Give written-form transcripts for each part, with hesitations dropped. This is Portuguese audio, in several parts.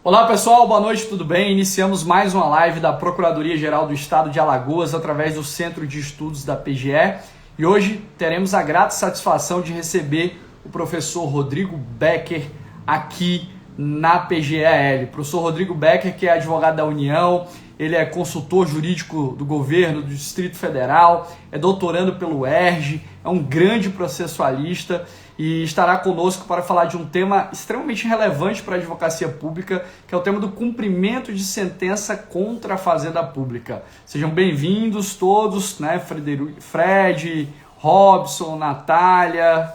Olá pessoal, boa noite, tudo bem? Iniciamos mais uma live da Procuradoria-Geral do Estado de Alagoas através do Centro de Estudos da PGE e hoje teremos a grata satisfação de receber o professor Rodrigo Becker aqui na PGE-AL. Professor Rodrigo Becker, que é advogado da União, ele é consultor jurídico do governo do Distrito Federal, é doutorando pelo UERJ, é um grande processualista e estará conosco para falar de um tema extremamente relevante para a advocacia pública, que é o tema do cumprimento de sentença contra a Fazenda Pública. Sejam bem-vindos todos, né? Fred, Robson, Natália,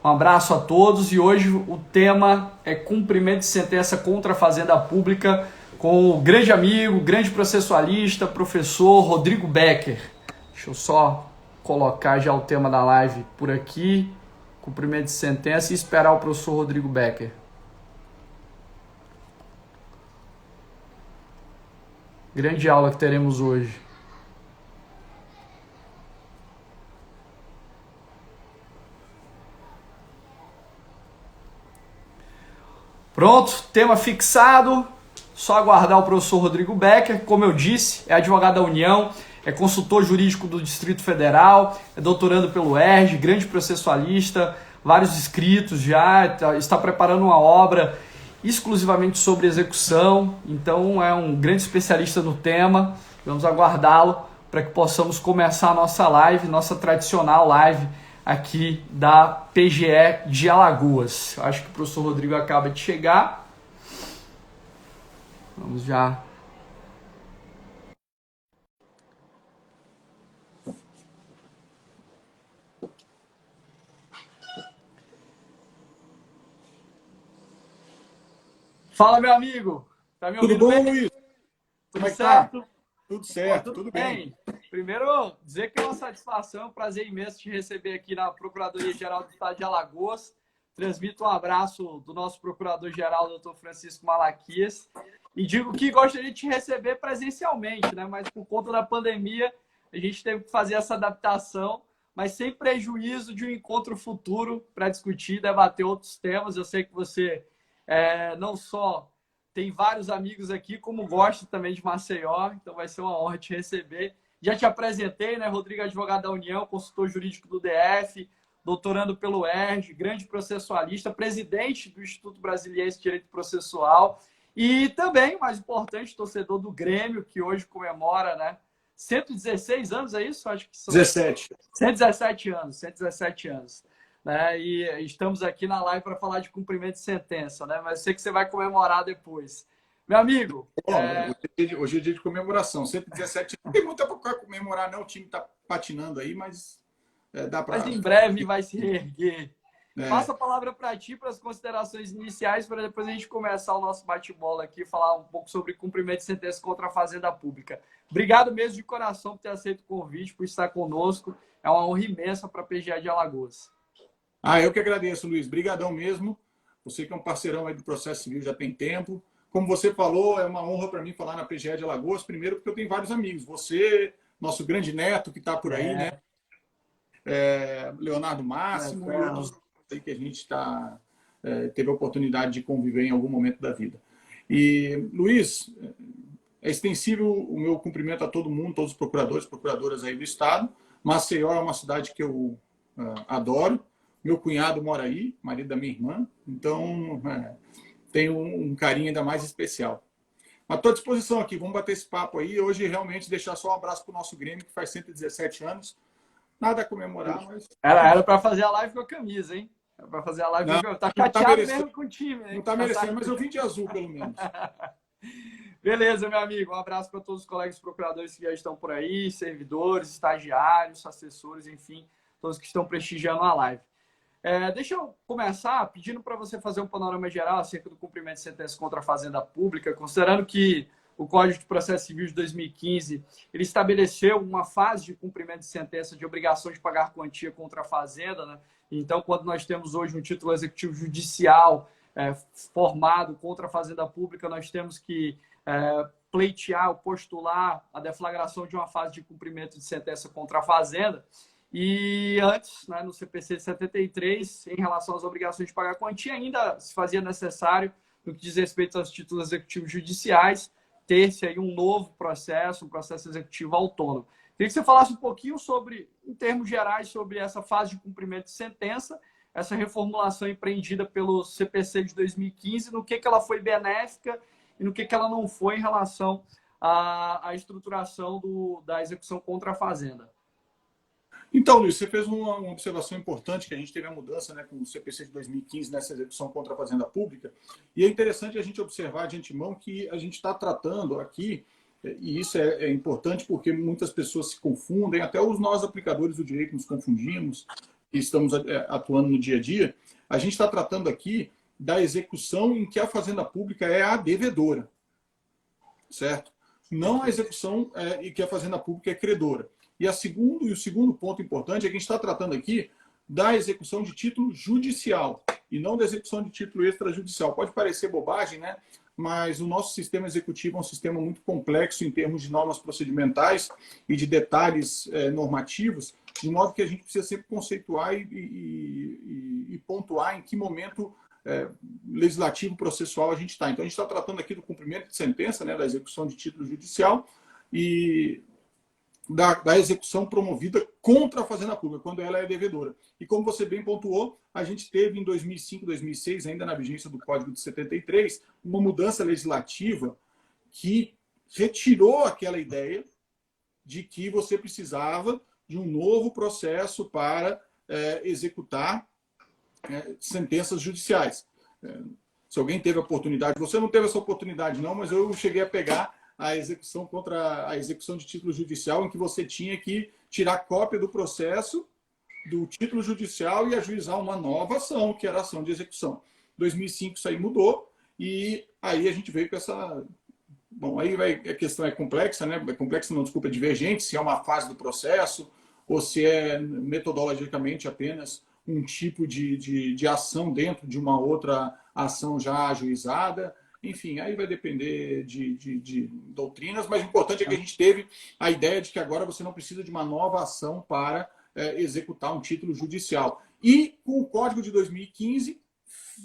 um abraço a todos. E hoje o tema é cumprimento de sentença contra a Fazenda Pública com o grande amigo, grande processualista, professor Rodrigo Becker. Deixa eu só colocar já o tema da live por aqui. Cumprimento de sentença e esperar o professor Rodrigo Becker. Grande aula que teremos hoje. Pronto, tema fixado. Só aguardar o professor Rodrigo Becker. Como eu disse, é advogado da União, é consultor jurídico do Distrito Federal, é doutorando pelo UERJ, grande processualista, vários escritos já, está preparando uma obra exclusivamente sobre execução, então é um grande especialista no tema. Vamos aguardá-lo para que possamos começar a nossa live, nossa tradicional live aqui da PGE de Alagoas. Acho que o professor Rodrigo acaba de chegar. Vamos já... Fala, meu amigo. Tá me ouvindo? Tudo bom, bem? Luiz? Como é que Certo? tá? Tudo certo, Tudo tudo bem. bem. Primeiro, dizer que é uma satisfação, é um prazer imenso te receber aqui na Procuradoria-Geral do Estado de Alagoas. Transmito um abraço do nosso Procurador-Geral, doutor Francisco Malaquias. E digo que gostaria de te receber presencialmente, né? Mas por conta da pandemia, a gente teve que fazer essa adaptação, mas sem prejuízo de um encontro futuro para discutir, debater outros temas. Eu sei que você não só tem vários amigos aqui, como gosta também de Maceió, então vai ser uma honra te receber. Já te apresentei, né? Rodrigo, advogado da União, consultor jurídico do DF, doutorando pelo UERJ, grande processualista, presidente do Instituto Brasiliense de Direito Processual e também, mais importante, torcedor do Grêmio, que hoje comemora, né, 116 anos, é isso? Acho que são 17. 117 anos, 117 anos. Né? E estamos aqui na live para falar de cumprimento de sentença, né? Mas sei que você vai comemorar depois. Meu amigo... Bom, hoje é dia de comemoração, 117 anos. Não tem muita para comemorar, não. O time está patinando aí, mas dá para... Mas em breve vai se reerguer. Passo a É. palavra para ti, para as considerações iniciais, para depois a gente começar o nosso bate-bola aqui, falar um pouco sobre cumprimento de sentença contra a Fazenda Pública. Obrigado mesmo de coração por ter aceito o convite, por estar conosco. É uma honra imensa para a PGE de Alagoas. Eu que agradeço, Luiz. Brigadão mesmo. Você que é um parceirão aí do processo civil já tem tempo. Como você falou, é uma honra para mim falar na PGE de Alagoas, primeiro porque eu tenho vários amigos. Você, nosso grande neto que está por aí, né? Leonardo Máximo, e outros aí que a gente teve a oportunidade de conviver em algum momento da vida. E, Luiz, é extensível o meu cumprimento a todo mundo, todos os procuradores, procuradoras aí do Estado. Maceió é uma cidade que eu adoro. Meu cunhado mora aí, marido da minha irmã, então tenho um carinho ainda mais especial. Mas estou à disposição aqui, vamos bater esse papo aí. Hoje, realmente, deixar só um abraço para o nosso Grêmio, que faz 117 anos. Nada a comemorar, mas... Era para fazer a live com a camisa, hein? Era para fazer a live com a camisa. Tá chateado mesmo com o time, hein? Não está merecendo, mas eu vim de azul, pelo menos. Beleza, meu amigo. Um abraço para todos os colegas procuradores que já estão por aí, servidores, estagiários, assessores, enfim, todos que estão prestigiando a live. Deixa eu começar pedindo para você fazer um panorama geral acerca do cumprimento de sentença contra a Fazenda Pública, considerando que o Código de Processo Civil de 2015 ele estabeleceu uma fase de cumprimento de sentença de obrigação de pagar quantia contra a Fazenda, né? Então, quando nós temos hoje um título executivo judicial formado contra a Fazenda Pública, nós temos que pleitear ou postular a deflagração de uma fase de cumprimento de sentença contra a Fazenda. E antes, né, no CPC de 73, em relação às obrigações de pagar quantia, ainda se fazia necessário no que diz respeito aos títulos executivos judiciais, ter-se aí um novo processo, um processo executivo autônomo. Queria que você falasse um pouquinho sobre, em termos gerais, sobre essa fase de cumprimento de sentença, essa reformulação empreendida pelo CPC de 2015, no que ela foi benéfica e no que ela não foi em relação à estruturação da execução contra a Fazenda. Então, Luiz, você fez uma observação importante, que a gente teve a mudança, né, com o CPC de 2015 nessa execução contra a Fazenda Pública, e é interessante a gente observar de antemão que a gente está tratando aqui, e isso é importante porque muitas pessoas se confundem, até nós aplicadores do direito nos confundimos, que estamos atuando no dia a dia. A gente está tratando aqui da execução em que a Fazenda Pública é a devedora, certo? Não a execução em que a Fazenda Pública é credora. E o segundo ponto importante é que a gente está tratando aqui da execução de título judicial e não da execução de título extrajudicial. Pode parecer bobagem, né? Mas o nosso sistema executivo é um sistema muito complexo em termos de normas procedimentais e de detalhes normativos, de modo que a gente precisa sempre conceituar e pontuar em que momento legislativo processual a gente está. Então, a gente está tratando aqui do cumprimento de sentença, né, da execução de título judicial e da execução promovida contra a Fazenda Pública, quando ela é devedora. E como você bem pontuou, a gente teve em 2005, 2006, ainda na vigência do Código de 73, uma mudança legislativa que retirou aquela ideia de que você precisava de um novo processo para executar sentenças judiciais. Se alguém teve a oportunidade, você não teve essa oportunidade não, mas eu cheguei a pegar a execução contra a execução de título judicial, em que você tinha que tirar cópia do processo, do título judicial e ajuizar uma nova ação, que era a ação de execução. Em 2005 isso aí mudou e aí a gente veio com essa... Bom, aí a questão é complexa, né? Complexa não, desculpa, é divergente, se é uma fase do processo ou se é metodologicamente apenas um tipo de ação dentro de uma outra ação já ajuizada. Enfim, aí vai depender de doutrinas, mas o importante é que a gente teve a ideia de que agora você não precisa de uma nova ação para executar um título judicial. E com o Código de 2015,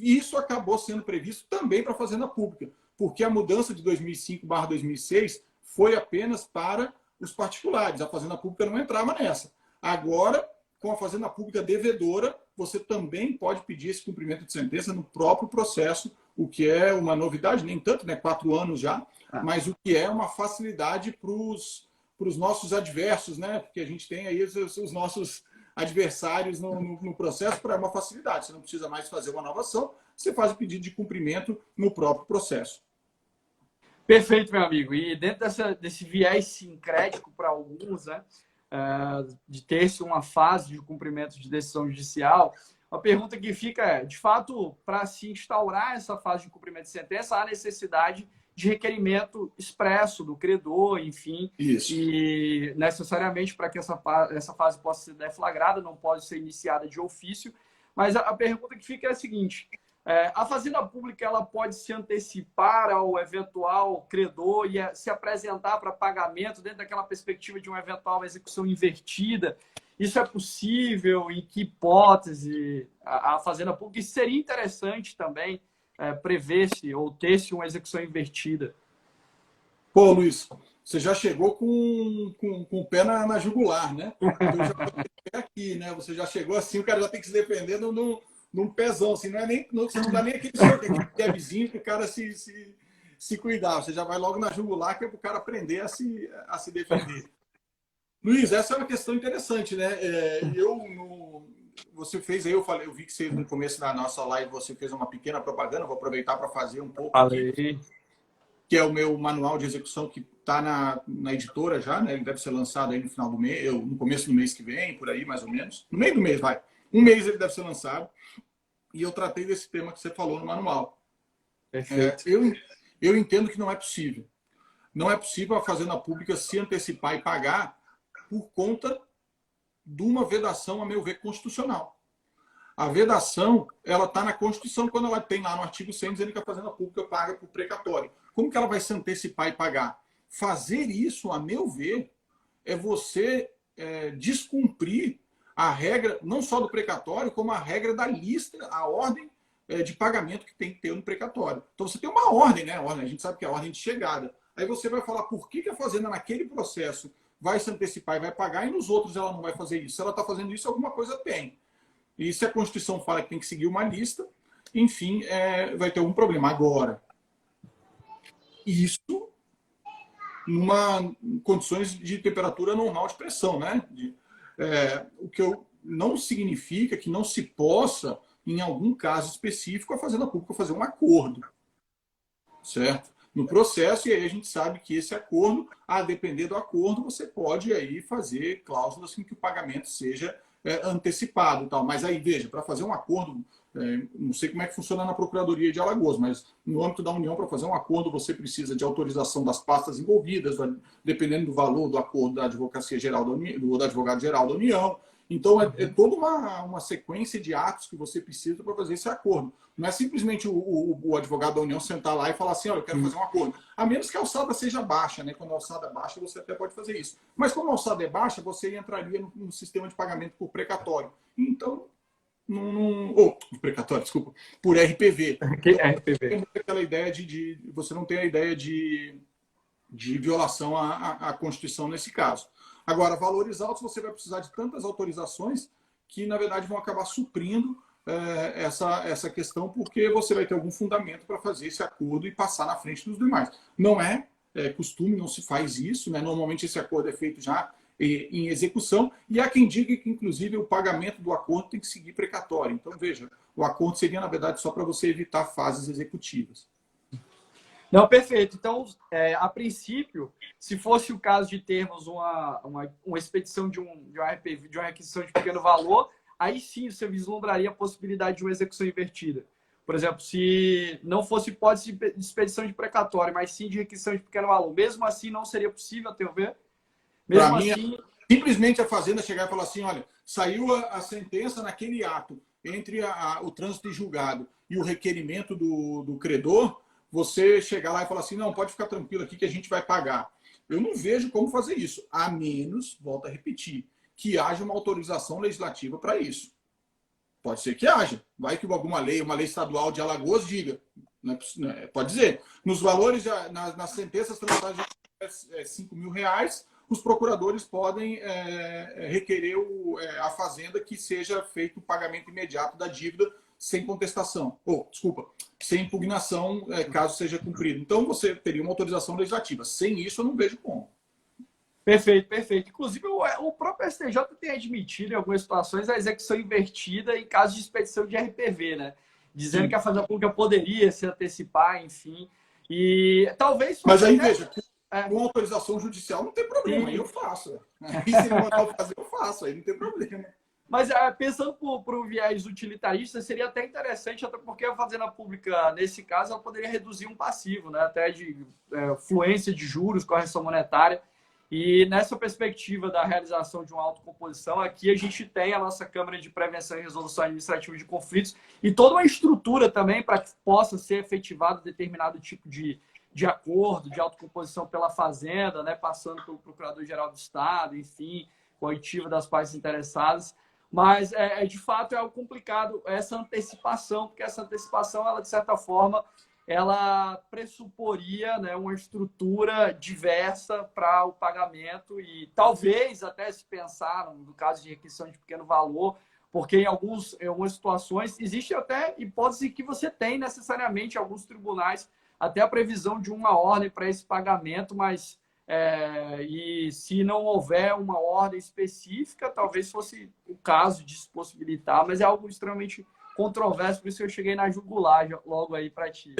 isso acabou sendo previsto também para a Fazenda Pública, porque a mudança de 2005/2006 foi apenas para os particulares. A Fazenda Pública não entrava nessa. Agora, com a Fazenda Pública devedora, você também pode pedir esse cumprimento de sentença no próprio processo, o que é uma novidade, nem tanto, né? 4 anos já, mas o que é uma facilidade para os nossos adversos, né? Porque a gente tem aí os nossos adversários no processo, para uma facilidade. Você não precisa mais fazer uma nova ação, você faz o pedido de cumprimento no próprio processo. Perfeito, meu amigo. E dentro desse viés sincrético para alguns, né, de ter-se uma fase de cumprimento de decisão judicial, a pergunta que fica é, de fato, para se instaurar essa fase de cumprimento de sentença, há necessidade de requerimento expresso do credor, enfim, Isso. E necessariamente para que essa fase possa ser deflagrada, não pode ser iniciada de ofício, mas a pergunta que fica é a seguinte: a Fazenda Pública ela pode se antecipar ao eventual credor e se apresentar para pagamento dentro daquela perspectiva de uma eventual execução invertida? Isso é possível? Em que hipótese a Fazenda Pública? Isso seria interessante também prever-se ou ter-se uma execução invertida. Pô, Luiz, você já chegou com o pé na jugular, né? Eu já tô aqui, né? Você já chegou assim, o cara já tem que se defender num pezão, assim, você não dá nem aquele jabzinho para o cara se cuidar. Você já vai logo na jugular, que é para o cara aprender a se defender. Luiz, essa é uma questão interessante, né? Você fez aí, eu vi que você, no começo da nossa live, você fez uma pequena propaganda, vou aproveitar para fazer um pouco aqui, que é o meu manual de execução que está na editora já, né? Ele deve ser lançado aí no final do mês, no começo do mês que vem, por aí, mais ou menos. No meio do mês, vai. Um mês ele deve ser lançado. E eu tratei desse tema que você falou no manual. Perfeito. Eu entendo que não é possível. Não é possível a Fazenda Pública se antecipar e pagar por conta de uma vedação, a meu ver, constitucional. A vedação, ela está na Constituição, quando ela tem lá no artigo 100 dizendo que a Fazenda Pública paga por precatório. Como que ela vai se antecipar e pagar? Fazer isso, a meu ver, é você descumprir a regra, não só do precatório, como a regra da lista, a ordem de pagamento que tem que ter no precatório. Então, você tem uma ordem, né? A gente sabe que é a ordem de chegada. Aí você vai falar por que a fazenda, naquele processo, vai se antecipar e vai pagar, e nos outros ela não vai fazer isso. Se ela está fazendo isso, alguma coisa tem. E se a Constituição fala que tem que seguir uma lista, enfim, vai ter algum problema. Agora, isso numa condições de temperatura normal de pressão, né? O que não significa que não se possa, em algum caso específico, a Fazenda Pública fazer um acordo, certo? No processo, e aí a gente sabe que esse acordo, a depender do acordo, você pode aí fazer cláusulas em que o pagamento seja antecipado e tal. Mas aí, veja, para fazer um acordo, não sei como é que funciona na Procuradoria de Alagoas, mas no âmbito da União, para fazer um acordo, você precisa de autorização das pastas envolvidas, dependendo do valor do acordo da Advocacia Geral da União, do Advogado-Geral da União. Então, é toda uma sequência de atos que você precisa para fazer esse acordo. Não é simplesmente o advogado da União sentar lá e falar assim, olha, eu quero fazer um acordo. A menos que a alçada seja baixa, né? Quando a alçada é baixa, você até pode fazer isso. Mas quando a alçada é baixa, você entraria no sistema de pagamento por precatório. Então, precatório, desculpa, por RPV. RPV. Aquela ideia você não tem a ideia de violação à Constituição nesse caso. Agora, valores altos, você vai precisar de tantas autorizações que, na verdade, vão acabar suprindo essa questão, porque você vai ter algum fundamento para fazer esse acordo e passar na frente dos demais. Não é costume, não se faz isso, né? Normalmente esse acordo é feito já em execução, e há quem diga que, inclusive, o pagamento do acordo tem que seguir precatório. Então, veja, o acordo seria, na verdade, só para você evitar fases executivas. Não, perfeito. Então, a princípio, se fosse o caso de termos uma expedição de uma RPV, de uma requisição de pequeno valor, aí sim você vislumbraria a possibilidade de uma execução invertida. Por exemplo, se não fosse hipótese de expedição de precatório, mas sim de requisição de pequeno valor, mesmo assim não seria possível, a teu ver? Para mim, simplesmente a Fazenda chegar e falar assim, olha, saiu a sentença naquele ato entre o trânsito de julgado e o requerimento do credor, você chegar lá e falar assim, não, pode ficar tranquilo aqui que a gente vai pagar. Eu não vejo como fazer isso, a menos, volto a repetir, que haja uma autorização legislativa para isso. Pode ser que haja. Vai que alguma lei, uma lei estadual de Alagoas diga. Pode dizer. Nos valores, nas sentenças transadas de R$5.000, os procuradores podem requerer a Fazenda que seja feito o pagamento imediato da dívida sem contestação. Sem impugnação, caso seja cumprido. Então, você teria uma autorização legislativa. Sem isso, eu não vejo como. Perfeito, perfeito. Inclusive, o próprio STJ tem admitido em algumas situações a execução invertida em caso de expedição de RPV, né? Dizendo que a Fazenda Pública poderia se antecipar, enfim. E talvez... Mas aí, veja, com autorização judicial não tem problema, aí eu faço. E se ele mandar eu fazer, eu faço, aí não tem problema. Mas pensando por um viés utilitarista, seria até interessante, até porque a Fazenda Pública, nesse caso, ela poderia reduzir um passivo, né? Até de fluência de juros, correção monetária. E nessa perspectiva da realização de uma autocomposição, aqui a gente tem a nossa Câmara de Prevenção e Resolução Administrativa de Conflitos e toda uma estrutura também para que possa ser efetivado determinado tipo de acordo, de autocomposição pela Fazenda, né? Passando pelo Procurador-Geral do Estado, enfim, com a oitiva das partes interessadas. Mas, de fato, é algo complicado essa antecipação, porque essa antecipação, ela, de certa forma, ela pressuporia, né, uma estrutura diversa para o pagamento e talvez até se pensar no caso de requisição de pequeno valor, porque em algumas situações existe até hipótese que você tem necessariamente em alguns tribunais até a previsão de uma ordem para esse pagamento, mas e se não houver uma ordem específica, talvez fosse o caso de se possibilitar, mas é algo extremamente controverso, por isso que eu cheguei na jugular logo aí para ti.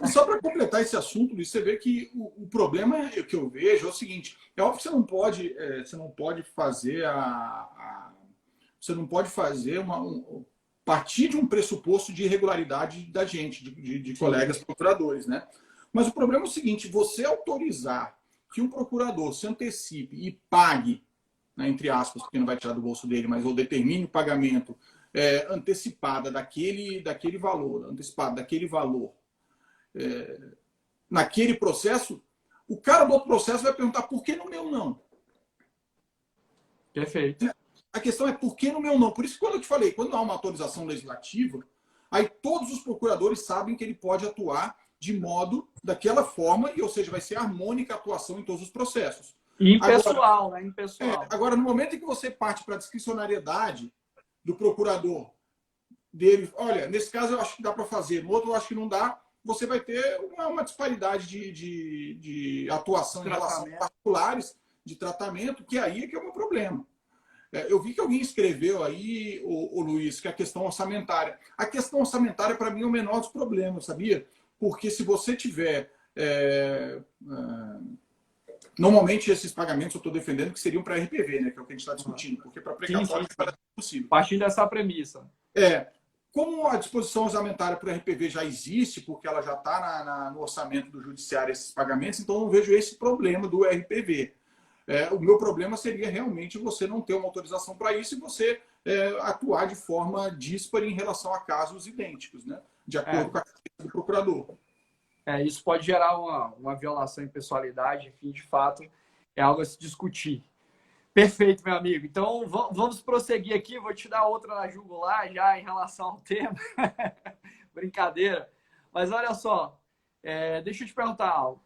Só para completar esse assunto, Luiz, você vê que o problema que eu vejo é o seguinte: é óbvio que você não pode fazer você não pode fazer partir de um pressuposto de irregularidade da gente, de colegas procuradores, né? Mas o problema é o seguinte: você autorizar que um procurador se antecipe e pague, né, entre aspas, porque não vai tirar do bolso dele, mas ou determine o pagamento antecipada daquele valor, naquele processo, o cara do outro processo vai perguntar por que no meu não? Perfeito. A questão é por que no meu não? Por isso, quando eu te falei, quando há uma autorização legislativa, Aí todos os procuradores sabem que ele pode atuar de modo, daquela forma, ou seja, vai ser harmônica a atuação em todos os processos. E impessoal, né? Agora, no momento em que você parte para a discricionariedade do procurador, dele, olha, nesse caso eu acho que dá para fazer, no outro eu acho que não dá, você vai ter uma disparidade de atuação em relação a particulares de tratamento, que aí é que é o meu problema. Eu vi que alguém escreveu aí, o Luiz, que a questão orçamentária. A questão orçamentária, para mim, é o menor dos problemas, sabia? Porque se você tiver... Normalmente, esses pagamentos eu estou defendendo que seriam para RPV, né? Que é o que a gente está discutindo, porque para precatório parece possível. Partindo dessa premissa. Como a disposição orçamentária para o RPV já existe, porque ela já está no orçamento do judiciário, esses pagamentos, então eu não vejo esse problema do RPV. O meu problema seria realmente você não ter uma autorização para isso e você atuar de forma díspara em relação a casos idênticos, né? De acordo com a carteira do procurador. Isso pode gerar uma violação em pessoalidade, enfim, de fato, é algo a se discutir. Perfeito, meu amigo. Então, vamos prosseguir aqui. Vou te dar outra na jugular já em relação ao tema. Brincadeira. Mas olha só, deixa eu te perguntar algo.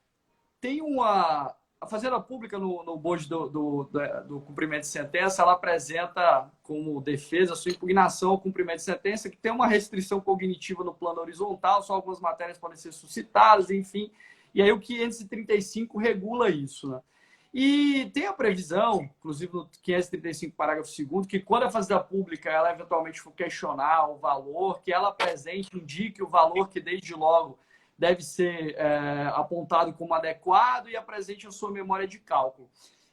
Tem a Fazenda Pública, no bojo do cumprimento de sentença, ela apresenta como defesa a sua impugnação ao cumprimento de sentença, que tem uma restrição cognitiva no plano horizontal, só algumas matérias podem ser suscitadas, enfim. E aí o 535 regula isso, né? E tem a previsão, inclusive no 535, parágrafo 2º, que quando a Fazenda Pública ela eventualmente for questionar o valor, que ela apresente, indique o valor que desde logo deve ser apontado como adequado e apresente a sua memória de cálculo.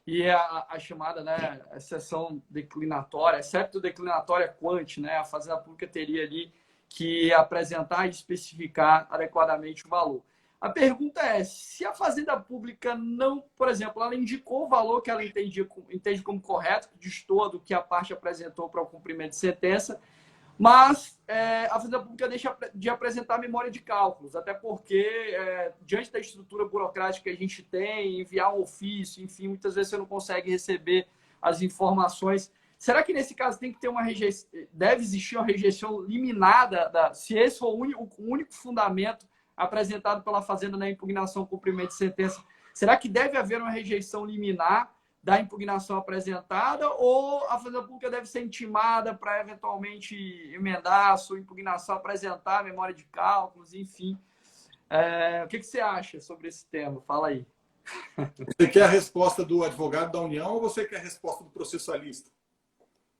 E a chamada, né, exceção declinatória, excepto declinatória quant, né, a Fazenda Pública teria ali que apresentar e especificar adequadamente o valor. A pergunta é, se a Fazenda Pública não, por exemplo, ela indicou o valor que ela entende como correto, que destoa do que a parte apresentou para o cumprimento de sentença, mas a Fazenda Pública deixa de apresentar memória de cálculos, até porque, diante da estrutura burocrática que a gente tem, enviar um ofício, enfim, muitas vezes você não consegue receber as informações. Será que nesse caso tem que ter uma rejeição, deve existir uma rejeição liminada, se esse for o único fundamento apresentado pela Fazenda na impugnação ao cumprimento de sentença, será que deve haver uma rejeição liminar da impugnação apresentada ou a Fazenda Pública deve ser intimada para eventualmente emendar a sua impugnação, apresentar a memória de cálculos, enfim. O que você acha sobre esse tema? Fala aí. Você quer a resposta do advogado da União ou você quer a resposta do processualista?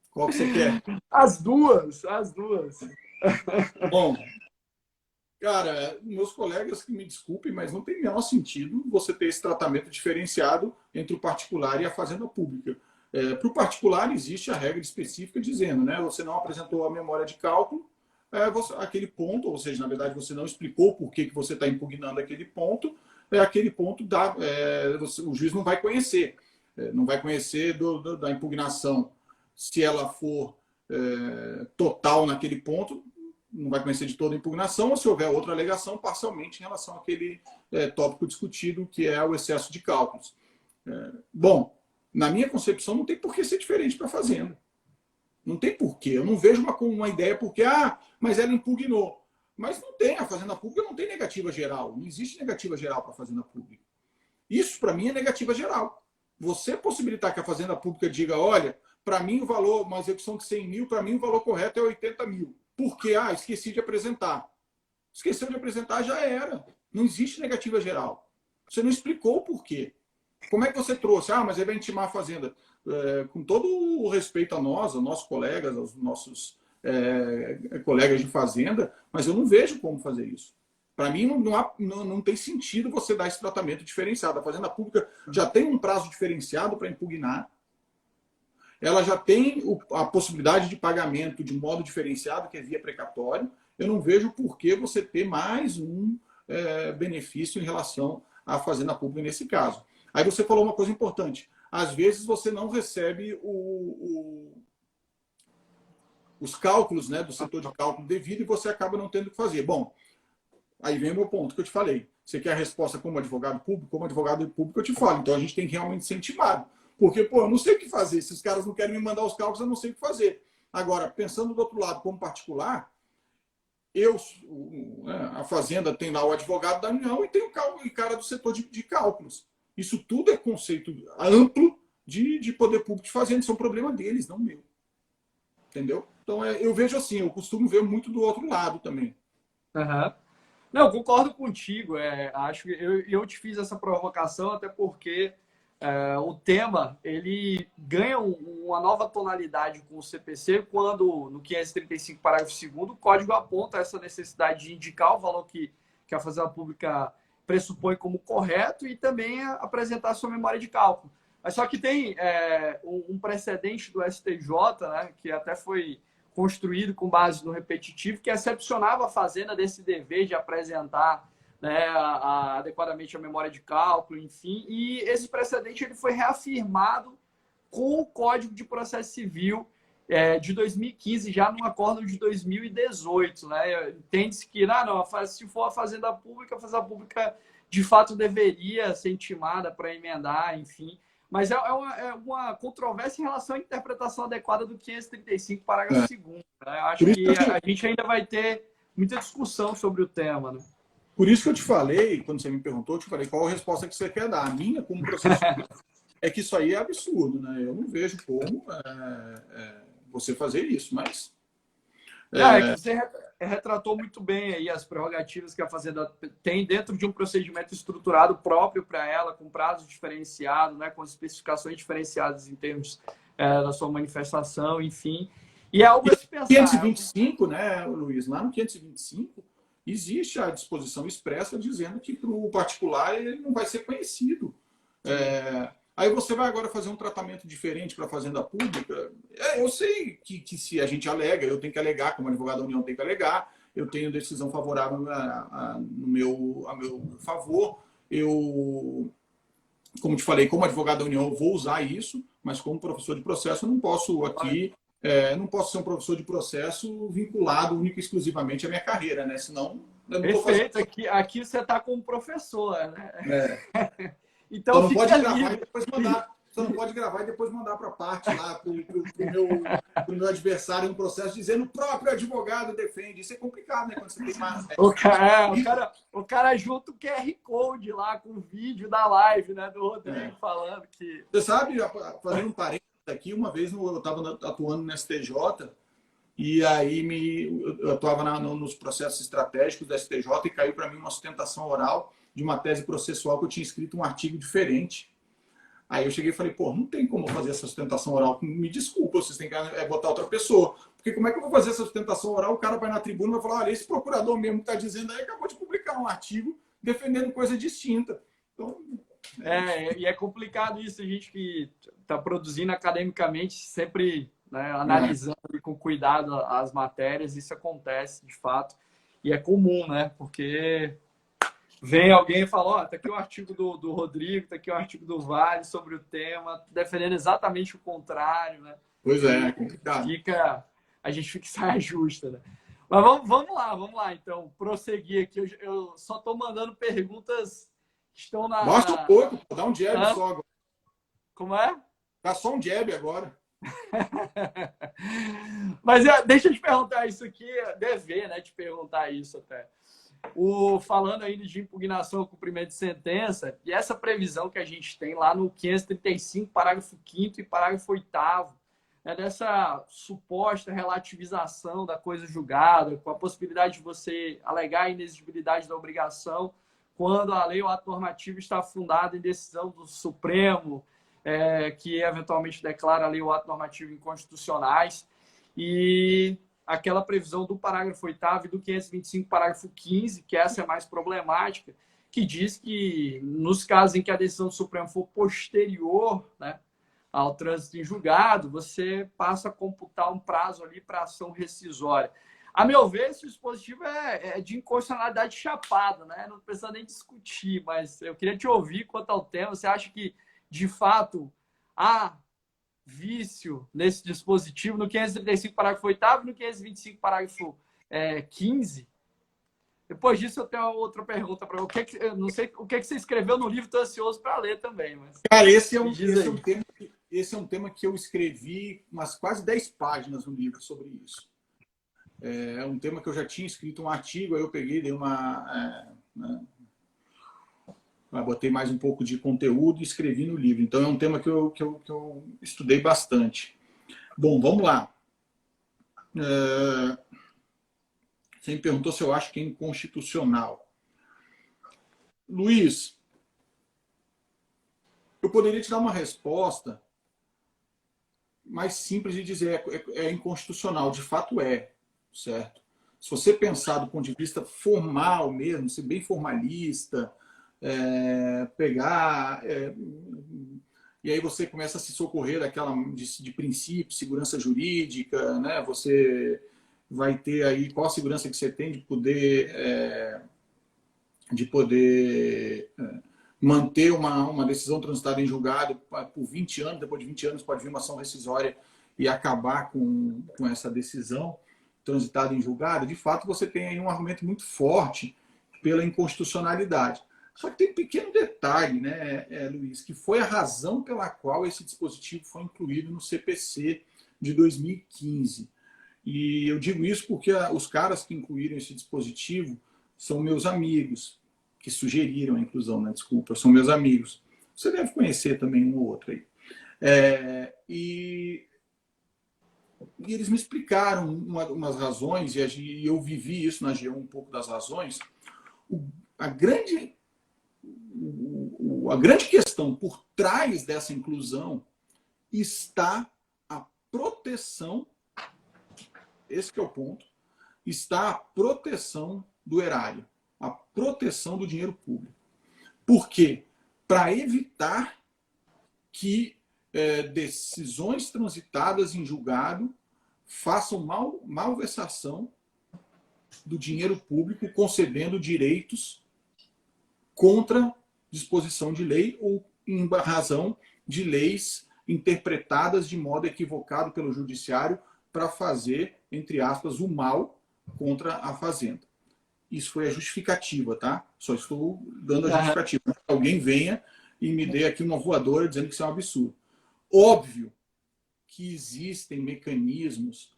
Qual que você quer? As duas. Bom, cara, meus colegas que me desculpem, mas não tem o menor sentido você ter esse tratamento diferenciado entre o particular e a Fazenda Pública. Para o particular, existe a regra específica dizendo, né, você não apresentou a memória de cálculo, aquele ponto, ou seja, na verdade, você não explicou por que você está impugnando aquele ponto, aquele ponto o juiz não vai conhecer. Não vai conhecer da impugnação. Se ela for total naquele ponto, não vai conhecer de toda a impugnação, ou se houver outra alegação, parcialmente em relação àquele tópico discutido, que é o excesso de cálculos. Bom, na minha concepção, não tem por que ser diferente para a Fazenda. Não tem porquê. Eu não vejo uma ideia porque, mas ela impugnou. Mas não tem, a Fazenda Pública não tem negativa geral. Não existe negativa geral para a Fazenda Pública. Isso, para mim, é negativa geral. Você possibilitar que a Fazenda Pública diga, olha, para mim o valor, uma execução de 100 mil, para mim o valor correto é 80 mil. Porque, esqueci de apresentar. Esqueceu de apresentar, já era. Não existe negativa geral. Você não explicou o porquê. Como é que você trouxe? Mas ele vai intimar a Fazenda. Com todo o respeito a nós, aos nossos colegas, aos nossos colegas de Fazenda, mas eu não vejo como fazer isso. Para mim, não tem sentido você dar esse tratamento diferenciado. A Fazenda Pública já tem um prazo diferenciado para impugnar. Ela já tem a possibilidade de pagamento de modo diferenciado, que é via precatório. Eu não vejo por que você ter mais um benefício em relação à Fazenda Pública nesse caso. Aí você falou uma coisa importante. Às vezes você não recebe os cálculos, né, do setor de cálculo devido e você acaba não tendo que fazer. Bom, aí vem o meu ponto que eu te falei. Você quer a resposta como advogado público? Como advogado público eu te falo. Então a gente tem que realmente ser intimado. Porque, eu não sei o que fazer. Se os caras não querem me mandar os cálculos, eu não sei o que fazer. Agora, pensando do outro lado, como particular, a Fazenda tem lá o advogado da União e tem o cara do setor de cálculos. Isso tudo é conceito amplo de poder público de fazenda. Isso é um problema deles, não meu. Entendeu? Então, eu vejo assim, eu costumo ver muito do outro lado também. Uhum. Não, eu concordo contigo. Acho que eu te fiz essa provocação até porque o tema ele ganha uma nova tonalidade com o CPC quando, no 535, parágrafo 2º, o código aponta essa necessidade de indicar o valor que a Fazenda Pública pressupõe como correto e também apresentar sua memória de cálculo. Mas só que tem um precedente do STJ, né, que até foi construído com base no repetitivo, que excepcionava a Fazenda desse dever de apresentar, né, adequadamente a memória de cálculo, enfim, e esse precedente ele foi reafirmado com o Código de Processo Civil de 2015, já num acordo de 2018. Né? Entende-se que, não, se for a Fazenda Pública de fato deveria ser intimada para emendar, enfim. Mas é uma controvérsia em relação à interpretação adequada do 535, parágrafo 2º. Né? Eu acho que a gente ainda vai ter muita discussão sobre o tema. Né? Por isso que eu te falei, quando você me perguntou, eu te falei qual a resposta que você quer dar. A minha, como processo, é que isso aí é absurdo. Né? Eu não vejo como você fazer isso, mas... É que você retratou muito bem aí as prerrogativas que a Fazenda tem dentro de um procedimento estruturado próprio para ela, com prazos diferenciados, né, com especificações diferenciadas em termos da sua manifestação, enfim. E é algo a se pensar. 525, né, Luiz? Lá no 525, existe a disposição expressa dizendo que para o particular ele não vai ser conhecido. Aí você vai agora fazer um tratamento diferente para a Fazenda Pública. Eu sei que se a gente alega, eu tenho que alegar, como advogado da União tem que alegar, eu tenho decisão favorável a meu favor. Eu, como te falei, como advogado da União, eu vou usar isso, mas como professor de processo, eu não posso aqui, não posso ser um professor de processo vinculado única e exclusivamente à minha carreira, né? Senão eu não vou fazer. Perfeito, aqui você está como professor, né? Então não pode gravar e depois mandar. Você não pode gravar e depois mandar para a parte lá, para o meu adversário no processo, dizendo o próprio advogado defende. Isso é complicado, né? Quando você tem mais. O cara junta o QR Code lá com o vídeo da live, né? Do Rodrigo falando que. Você sabe, fazendo um parênteses aqui, uma vez eu estava atuando no STJ, e aí eu atuava nos processos estratégicos do STJ e caiu para mim uma sustentação oral de uma tese processual que eu tinha escrito um artigo diferente. Aí eu cheguei e falei, pô, não tem como fazer essa sustentação oral. Me desculpa, vocês têm que botar outra pessoa. Porque como é que eu vou fazer essa sustentação oral? O cara vai na tribuna e vai falar, olha, esse procurador mesmo que está dizendo aí acabou de publicar um artigo defendendo coisa distinta. Então, e é complicado isso, a gente que está produzindo academicamente, sempre, né, analisando com cuidado as matérias, isso acontece de fato. E é comum, né? Porque vem alguém e fala, ó, tá aqui o artigo do Rodrigo, tá aqui o artigo do Vale sobre o tema, defendendo exatamente o contrário, né? Pois é complicado. A gente fica em saia justa, né? Mas vamos lá, então, prosseguir aqui. Eu só estou mandando perguntas que estão na... Mostra um pouco, dá um jab só agora. Como é? Dá só um jab agora. Mas deixa eu te perguntar isso aqui, dever, né, te perguntar isso até. Falando ainda de impugnação ao cumprimento de sentença, e essa previsão que a gente tem lá no 535, parágrafo 5º e parágrafo 8º, né, dessa suposta relativização da coisa julgada, com a possibilidade de você alegar a inexigibilidade da obrigação quando a lei ou ato normativo está fundado em decisão do Supremo, que eventualmente declara a lei ou ato normativo inconstitucionais, e aquela previsão do parágrafo 8º e do 525, parágrafo 15º, que essa é mais problemática, que diz que nos casos em que a decisão do Supremo for posterior, né, ao trânsito em julgado, você passa a computar um prazo ali para ação rescisória. A meu ver, esse dispositivo é de inconstitucionalidade chapada, né? Não precisa nem discutir, mas eu queria te ouvir quanto ao tema. Você acha que, de fato, há vício nesse dispositivo no 535, parágrafo 8º e no 525, parágrafo 15º? Depois disso, eu tenho outra pergunta para você. Eu não sei o que você escreveu no livro, estou ansioso para ler também. Mas... Cara, esse é um tema que eu escrevi umas quase 10 páginas no livro sobre isso. É um tema que eu já tinha escrito um artigo, aí eu peguei, dei botei mais um pouco de conteúdo e escrevi no livro. Então, é um tema que eu estudei bastante. Bom, vamos lá. Você me perguntou se eu acho que é inconstitucional. Luiz, eu poderia te dar uma resposta mais simples de dizer é inconstitucional. De fato é, certo? Se você pensar do ponto de vista formal mesmo, ser bem formalista, pegar... e aí você começa a se socorrer daquela de princípio, segurança jurídica, né? Você vai ter aí qual a segurança que você tem de poder manter uma decisão transitada em julgado por 20 anos, depois de 20 anos pode vir uma ação rescisória e acabar com essa decisão transitada em julgado. De fato, você tem aí um argumento muito forte pela inconstitucionalidade. Só que tem um pequeno detalhe, né, Luiz, que foi a razão pela qual esse dispositivo foi incluído no CPC de 2015. E eu digo isso porque os caras que incluíram esse dispositivo são meus amigos, que sugeriram a inclusão, né? Desculpa, são meus amigos. Você deve conhecer também um ou outro aí. E eles me explicaram umas razões, e eu vivi isso na G1, um pouco das razões. A grande questão por trás dessa inclusão está a proteção, esse que é o ponto, está a proteção do erário, a proteção do dinheiro público. Por quê? Para evitar que decisões transitadas em julgado façam malversação do dinheiro público, concedendo direitos contra disposição de lei ou em razão de leis interpretadas de modo equivocado pelo judiciário para fazer, entre aspas, o mal contra a fazenda. Isso foi a justificativa, tá? Só estou dando a justificativa. Alguém venha e me dê aqui uma voadora dizendo que isso é um absurdo. Óbvio que existem mecanismos,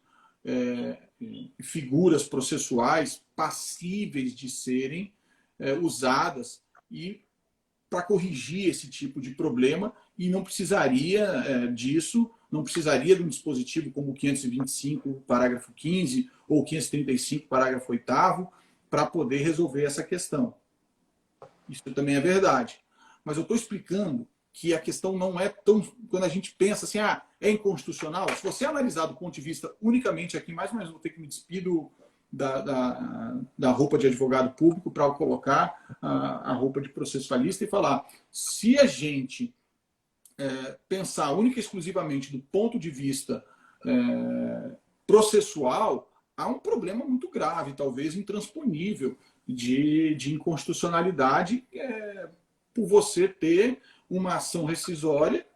figuras processuais passíveis de serem usadas para corrigir esse tipo de problema, e não precisaria disso, não precisaria de um dispositivo como o 525, parágrafo 15, ou 535, parágrafo 8º, para poder resolver essa questão. Isso também é verdade. Mas eu estou explicando que a questão não é tão... Quando a gente pensa assim, é inconstitucional, se você analisar do ponto de vista unicamente aqui, mais ou menos vou ter que me despedir da roupa de advogado público para colocar a roupa de processualista e falar, se a gente pensar única e exclusivamente do ponto de vista processual, há um problema muito grave, talvez intransponível, de inconstitucionalidade por você ter uma ação rescisória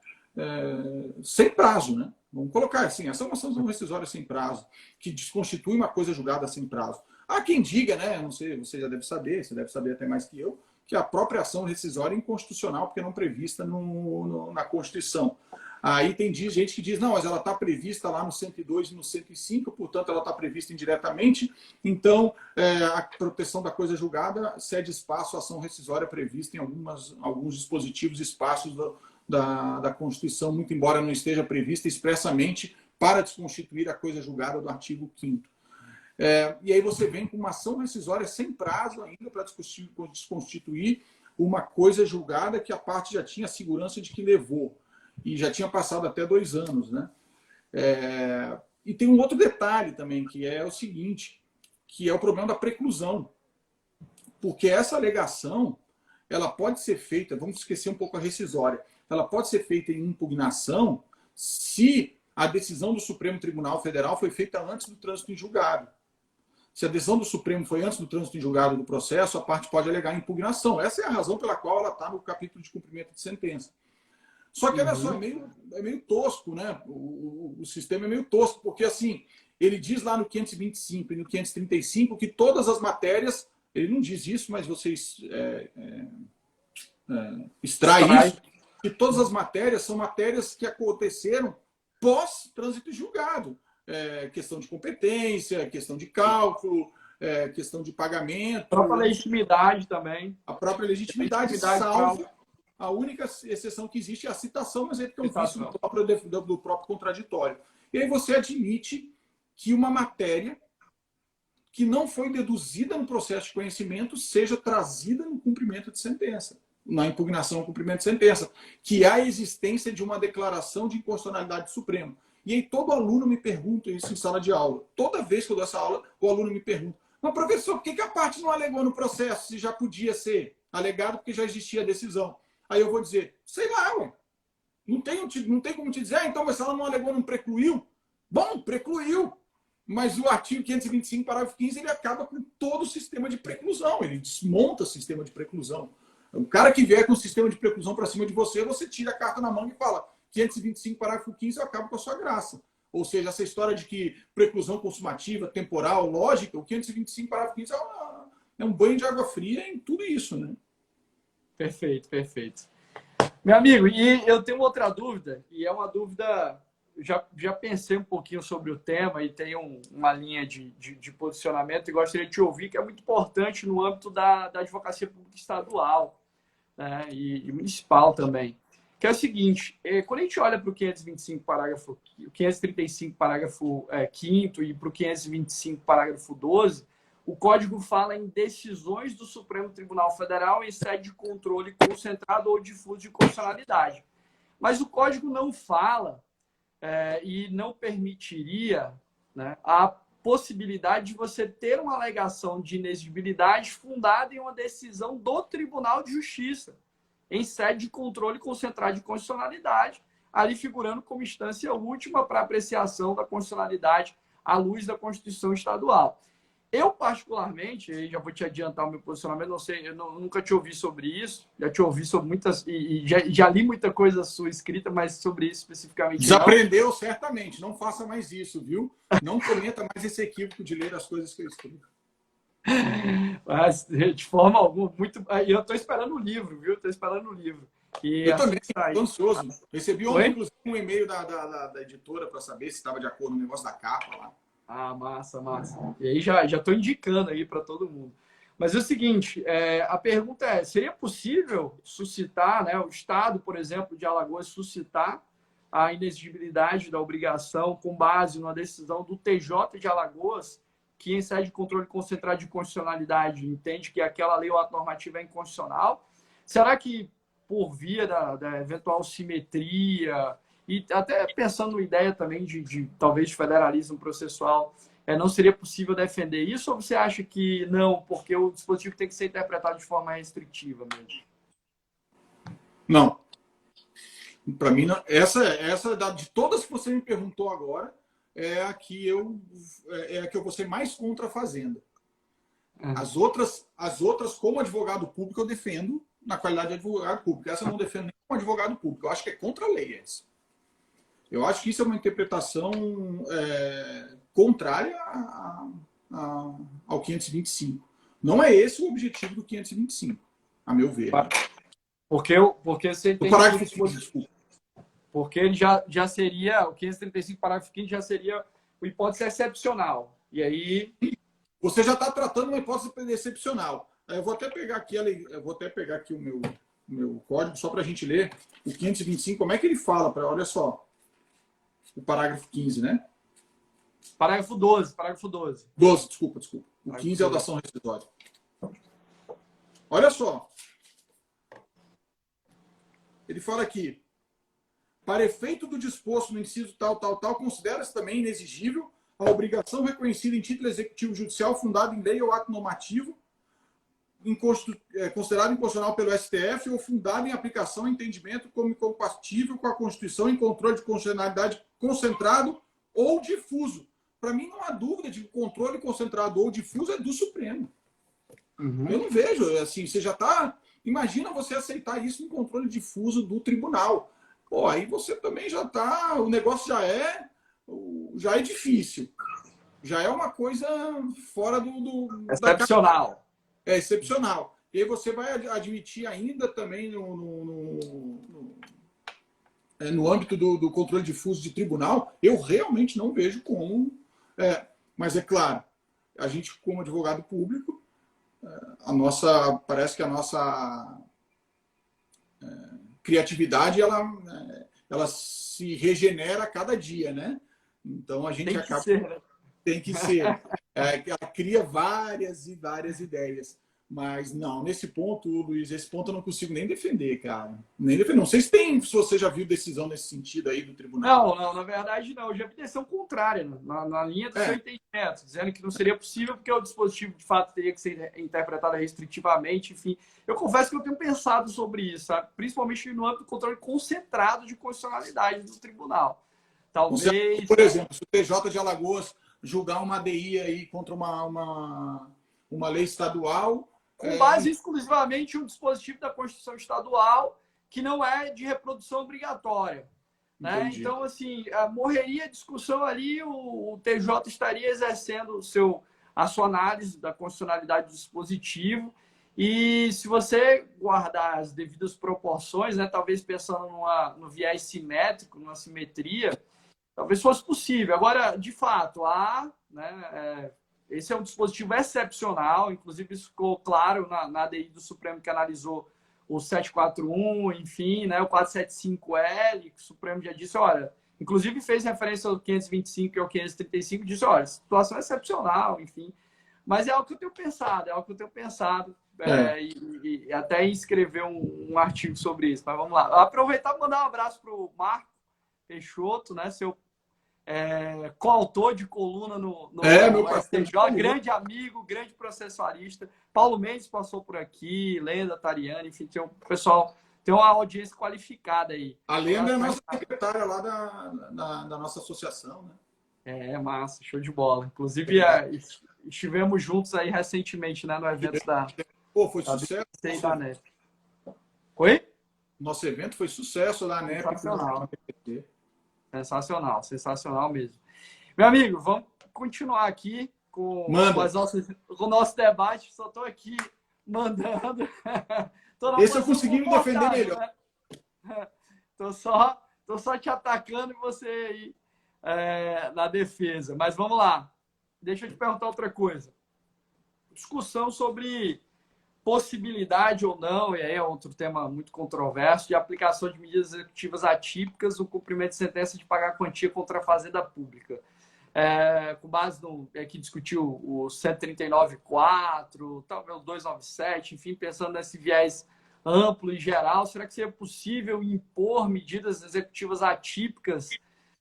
sem prazo, né? Vamos colocar assim, essa é uma ação rescisória sem prazo, que desconstitui uma coisa julgada sem prazo. Há quem diga, né? Não sei, você já deve saber, você deve saber até mais que eu, que a própria ação rescisória é inconstitucional porque não prevista na Constituição. Aí tem gente que diz, não, mas ela está prevista lá no 102 e no 105, portanto ela está prevista indiretamente, então a proteção da coisa julgada cede espaço à ação rescisória prevista em alguns dispositivos, espaços da Constituição, muito embora não esteja prevista expressamente para desconstituir a coisa julgada do artigo 5º. E aí você vem com uma ação rescisória sem prazo ainda para desconstituir uma coisa julgada que a parte já tinha segurança de que levou. E já tinha passado até 2 anos, né? E tem um outro detalhe também, que é o seguinte, que é o problema da preclusão. Porque essa alegação, ela pode ser feita, vamos esquecer um pouco a rescisória, ela pode ser feita em impugnação se a decisão do Supremo Tribunal Federal foi feita antes do trânsito em julgado. Se a decisão do Supremo foi antes do trânsito em julgado do processo, a parte pode alegar impugnação. Essa é a razão pela qual ela está no capítulo de cumprimento de sentença. Só que, olha só, é meio tosco, né? O sistema é meio tosco, porque assim, ele diz lá no 525 e no 535 que todas as matérias, ele não diz isso, mas vocês extrai isso, que todas as matérias são matérias que aconteceram pós-trânsito em julgado. questão de competência, questão de cálculo, questão de pagamento. A própria legitimidade também. A própria legitimidade salva. A única exceção que existe é a citação, mas é porque é um vício do próprio contraditório. E aí você admite que uma matéria que não foi deduzida no processo de conhecimento seja trazida no cumprimento de sentença, na impugnação ao cumprimento de sentença, que há a existência de uma declaração de inconstitucionalidade do Supremo. E aí todo aluno me pergunta isso em sala de aula. Toda vez que eu dou essa aula, o aluno me pergunta: mas professor, por que a parte não alegou no processo se já podia ser alegado porque já existia a decisão? Aí eu vou dizer: sei lá, ué. Não tem como te dizer, então, mas se ela não alegou, não precluiu. Bom, precluiu. Mas o artigo 525, parágrafo 15, ele acaba com todo o sistema de preclusão. Ele desmonta o sistema de preclusão. O cara que vier com o sistema de preclusão para cima de você, você tira a carta na manga e fala: 525, parágrafo 15, eu acabo com a sua graça. Ou seja, essa história de que preclusão consumativa, temporal, lógica, o 525, parágrafo 15 é um banho de água fria em tudo isso, né? Perfeito, perfeito. Meu amigo, e eu tenho outra dúvida, e é uma dúvida... Já pensei um pouquinho sobre o tema e tenho uma linha de posicionamento e gostaria de te ouvir, que é muito importante no âmbito da advocacia pública estadual, né, e municipal também. Que é o seguinte: quando a gente olha para o 535, parágrafo 5º e para o 525, parágrafo 12, o Código fala em decisões do Supremo Tribunal Federal em sede de controle concentrado ou difuso de constitucionalidade. Mas o Código não fala e não permitiria, né, a possibilidade de você ter uma alegação de inexigibilidade fundada em uma decisão do Tribunal de Justiça, em sede de controle concentrado de constitucionalidade, ali figurando como instância última para apreciação da constitucionalidade à luz da Constituição Estadual. Eu, particularmente, e já vou te adiantar o meu posicionamento, não sei, nunca te ouvi sobre isso, já te ouvi sobre muitas, e já li muita coisa sua escrita, mas sobre isso especificamente desaprendeu, certamente, não faça mais isso, viu? Não cometa mais esse equívoco de ler as coisas que eu escrevo. Mas, de forma alguma, e eu estou esperando o livro, viu? Estou esperando o livro. Eu também, estou ansioso. Recebi ontem, inclusive, um e-mail da editora para saber se estava de acordo no negócio da capa lá. Ah, massa, massa. E aí já estou indicando aí para todo mundo. Mas é o seguinte, a pergunta é: seria possível suscitar, né, o Estado, por exemplo, de Alagoas, suscitar a inexigibilidade da obrigação com base numa decisão do TJ de Alagoas, que em sede de controle concentrado de constitucionalidade entende que aquela lei ou ato normativo é inconstitucional? Será que por via da eventual simetria, e até pensando numa ideia também de talvez de federalismo processual, não seria possível defender isso? Ou você acha que não, porque o dispositivo tem que ser interpretado de forma restritiva mesmo? Não. Para mim, essa de todas que você me perguntou agora, é a que eu vou ser mais contra a Fazenda. As outras, como advogado público, eu defendo na qualidade de advogado público. Essa eu não defendo nem como advogado público. Eu acho que é contra a lei essa. Eu acho que isso é uma interpretação contrária ao 525. Não é esse o objetivo do 525, a meu ver. Porque você tem... O parágrafo 15, desculpa. Porque ele já seria, o 535, parágrafo 15, já seria uma hipótese excepcional. E aí... Você já está tratando uma hipótese excepcional. Eu vou até pegar aqui o meu código, só para a gente ler. O 525, como é que ele fala? Olha só. O parágrafo 15, né? Parágrafo 12. 12, desculpa. O 15 é o da ação rescisória. Olha só. Ele fala aqui: para efeito do disposto no inciso tal, considera-se também inexigível a obrigação reconhecida em título executivo judicial fundado em lei ou ato normativo considerado inconstitucional pelo STF ou fundado em aplicação e entendimento como incompatível com a Constituição em controle de constitucionalidade concentrado ou difuso. Para mim, não há dúvida de que o controle concentrado ou difuso é do Supremo. Uhum. Eu não vejo, assim, você já está... Imagina você aceitar isso em controle difuso do tribunal. Pô, aí você também já está... O negócio já é difícil. Já é uma coisa fora do excepcional. É excepcional. E aí você vai admitir ainda também no âmbito do controle difuso de tribunal, eu realmente não vejo como. Mas é claro, a gente, como advogado público, parece que a nossa criatividade ela se regenera a cada dia, né? Então a gente Tem que acaba. ser, né? Tem que ser. Ela cria várias e várias ideias. Mas não, nesse ponto, Luiz, esse ponto eu não consigo nem defender, cara. Nem defender. Não sei se você já viu decisão nesse sentido aí do tribunal. Não, na verdade não. Eu já vi decisão contrária, né? Na linha do seu É, entendimento, dizendo que não seria possível porque o dispositivo, de fato, teria que ser interpretado restritivamente, enfim. Eu confesso que eu tenho pensado sobre isso, sabe? Principalmente no âmbito do controle concentrado de constitucionalidade do tribunal. Talvez... por exemplo, se o TJ de Alagoas julgar uma ADI aí contra uma lei estadual. Com base exclusivamente em um dispositivo da Constituição Estadual que não é de reprodução obrigatória. Né? Então, assim, morreria a discussão ali, o TJ estaria exercendo a sua análise da constitucionalidade do dispositivo, e se você guardar as devidas proporções, né, talvez pensando no viés simétrico, numa simetria, talvez fosse possível. Agora, de fato, esse é um dispositivo excepcional, inclusive isso ficou claro na ADI do Supremo que analisou o 741, enfim, né, o 475L, que o Supremo já disse, olha, inclusive fez referência ao 525 e ao 535, disse, olha, situação excepcional, enfim. Mas é algo que eu tenho pensado, e até escrever um artigo sobre isso. Mas vamos lá. Aproveitar e mandar um abraço para o Marco Peixoto, né, seu coautor de coluna no meu STJ, grande amigo, grande processualista. Paulo Mendes passou por aqui, Lenda, Tariane, enfim, tem um pessoal, tem uma audiência qualificada aí. A Lenda é a nossa secretária lá da nossa associação, né? Massa, show de bola. Inclusive, estivemos juntos aí recentemente, né, no evento da... Pô, foi sucesso. Da NEP. Oi? Nosso evento foi sucesso lá, né? Sensacional mesmo. Meu amigo, vamos continuar aqui com o nosso debate. Só estou aqui mandando. Esse eu consegui me defender melhor. Né? Tô só te atacando e você aí na defesa. Mas vamos lá. Deixa eu te perguntar outra coisa. Discussão sobre possibilidade ou não, e aí é outro tema muito controverso, de aplicação de medidas executivas atípicas no cumprimento de sentença de pagar quantia contra a Fazenda Pública. Com base no que discutiu o 139.4, talvez o 297, enfim, pensando nesse viés amplo e geral, será que seria possível impor medidas executivas atípicas,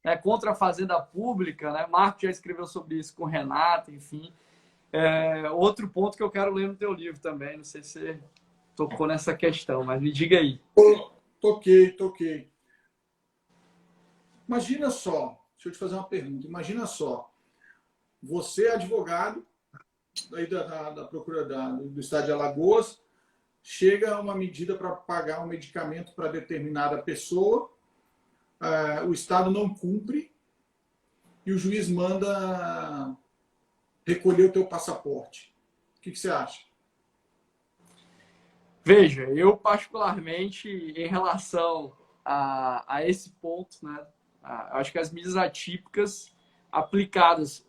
né, contra a Fazenda Pública? Né? Marco já escreveu sobre isso com o Renato, enfim. Outro ponto que eu quero ler no teu livro também, não sei se você tocou nessa questão, mas me diga aí. Toquei. Imagina só, deixa eu te fazer uma pergunta. Imagina só, você é advogado aí da Procura do Estado de Alagoas, chega uma medida para pagar um medicamento para determinada pessoa, o Estado não cumpre e o juiz manda recolher o teu passaporte. O que você acha? Veja, eu particularmente, em relação a esse ponto, né, acho que as medidas atípicas aplicadas,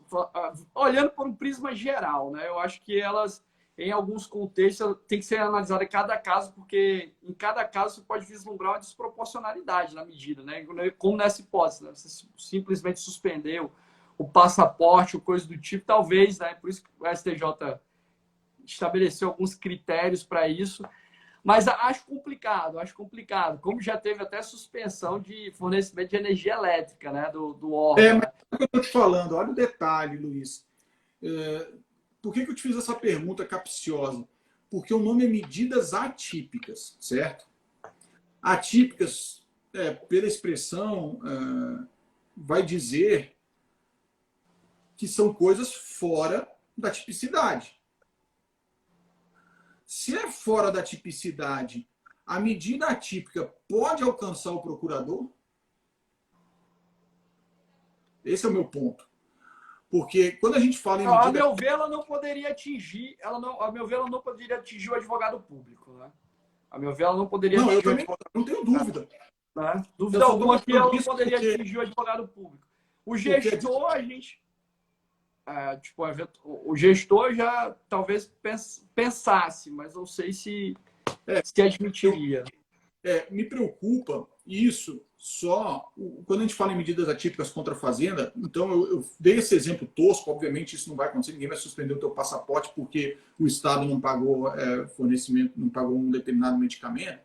olhando por um prisma geral, né, eu acho que elas, em alguns contextos, tem que ser analisada em cada caso, porque em cada caso você pode vislumbrar uma desproporcionalidade na medida, né, como nessa hipótese, né, você simplesmente suspendeu o passaporte, ou coisa do tipo, talvez, né? Por isso que o STJ estabeleceu alguns critérios para isso, mas acho complicado, como já teve até suspensão de fornecimento de energia elétrica, né, do órgão. Mas é o que eu estou te falando, olha o detalhe, Luiz. Por que eu te fiz essa pergunta capciosa? Porque o nome é medidas atípicas, certo? Atípicas, pela expressão, vai dizer que são coisas fora da tipicidade. Se é fora da tipicidade, a medida atípica pode alcançar o procurador? Esse é o meu ponto. Porque quando a gente fala em medida... A meu ver, ela não poderia atingir, ela não poderia atingir o advogado público, né? A meu ver, ela não poderia atingir. Eu também não tenho dúvida. Né? Dúvida alguma que ela não poderia atingir o advogado público. O gestor, a gente... tipo, o gestor já talvez pensasse, mas não sei se admitiria. Me preocupa isso só quando a gente fala em medidas atípicas contra a fazenda. Então, eu dei esse exemplo tosco. Obviamente, isso não vai acontecer. Ninguém vai suspender o teu passaporte porque o Estado não pagou fornecimento, não pagou um determinado medicamento.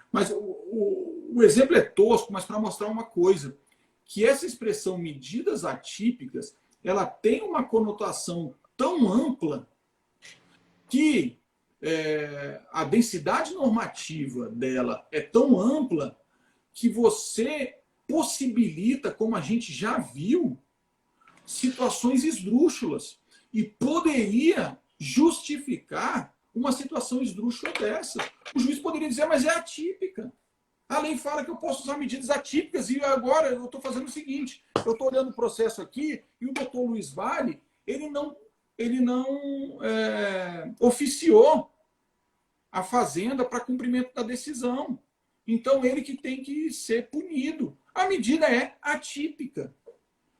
Mas o exemplo é tosco, mas para mostrar uma coisa, que essa expressão medidas atípicas, ela tem uma conotação tão ampla que a densidade normativa dela é tão ampla que você possibilita, como a gente já viu, situações esdrúxulas e poderia justificar uma situação esdrúxula dessa. O juiz poderia dizer, mas é atípica. A lei fala que eu posso usar medidas atípicas e agora eu estou fazendo o seguinte, eu estou olhando o processo aqui e o doutor Luiz Vale, ele não oficiou a fazenda para cumprimento da decisão. Então, ele que tem que ser punido. A medida é atípica.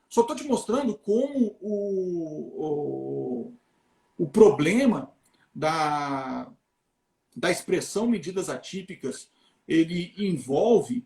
Só estou te mostrando como o problema da expressão medidas atípicas ele envolve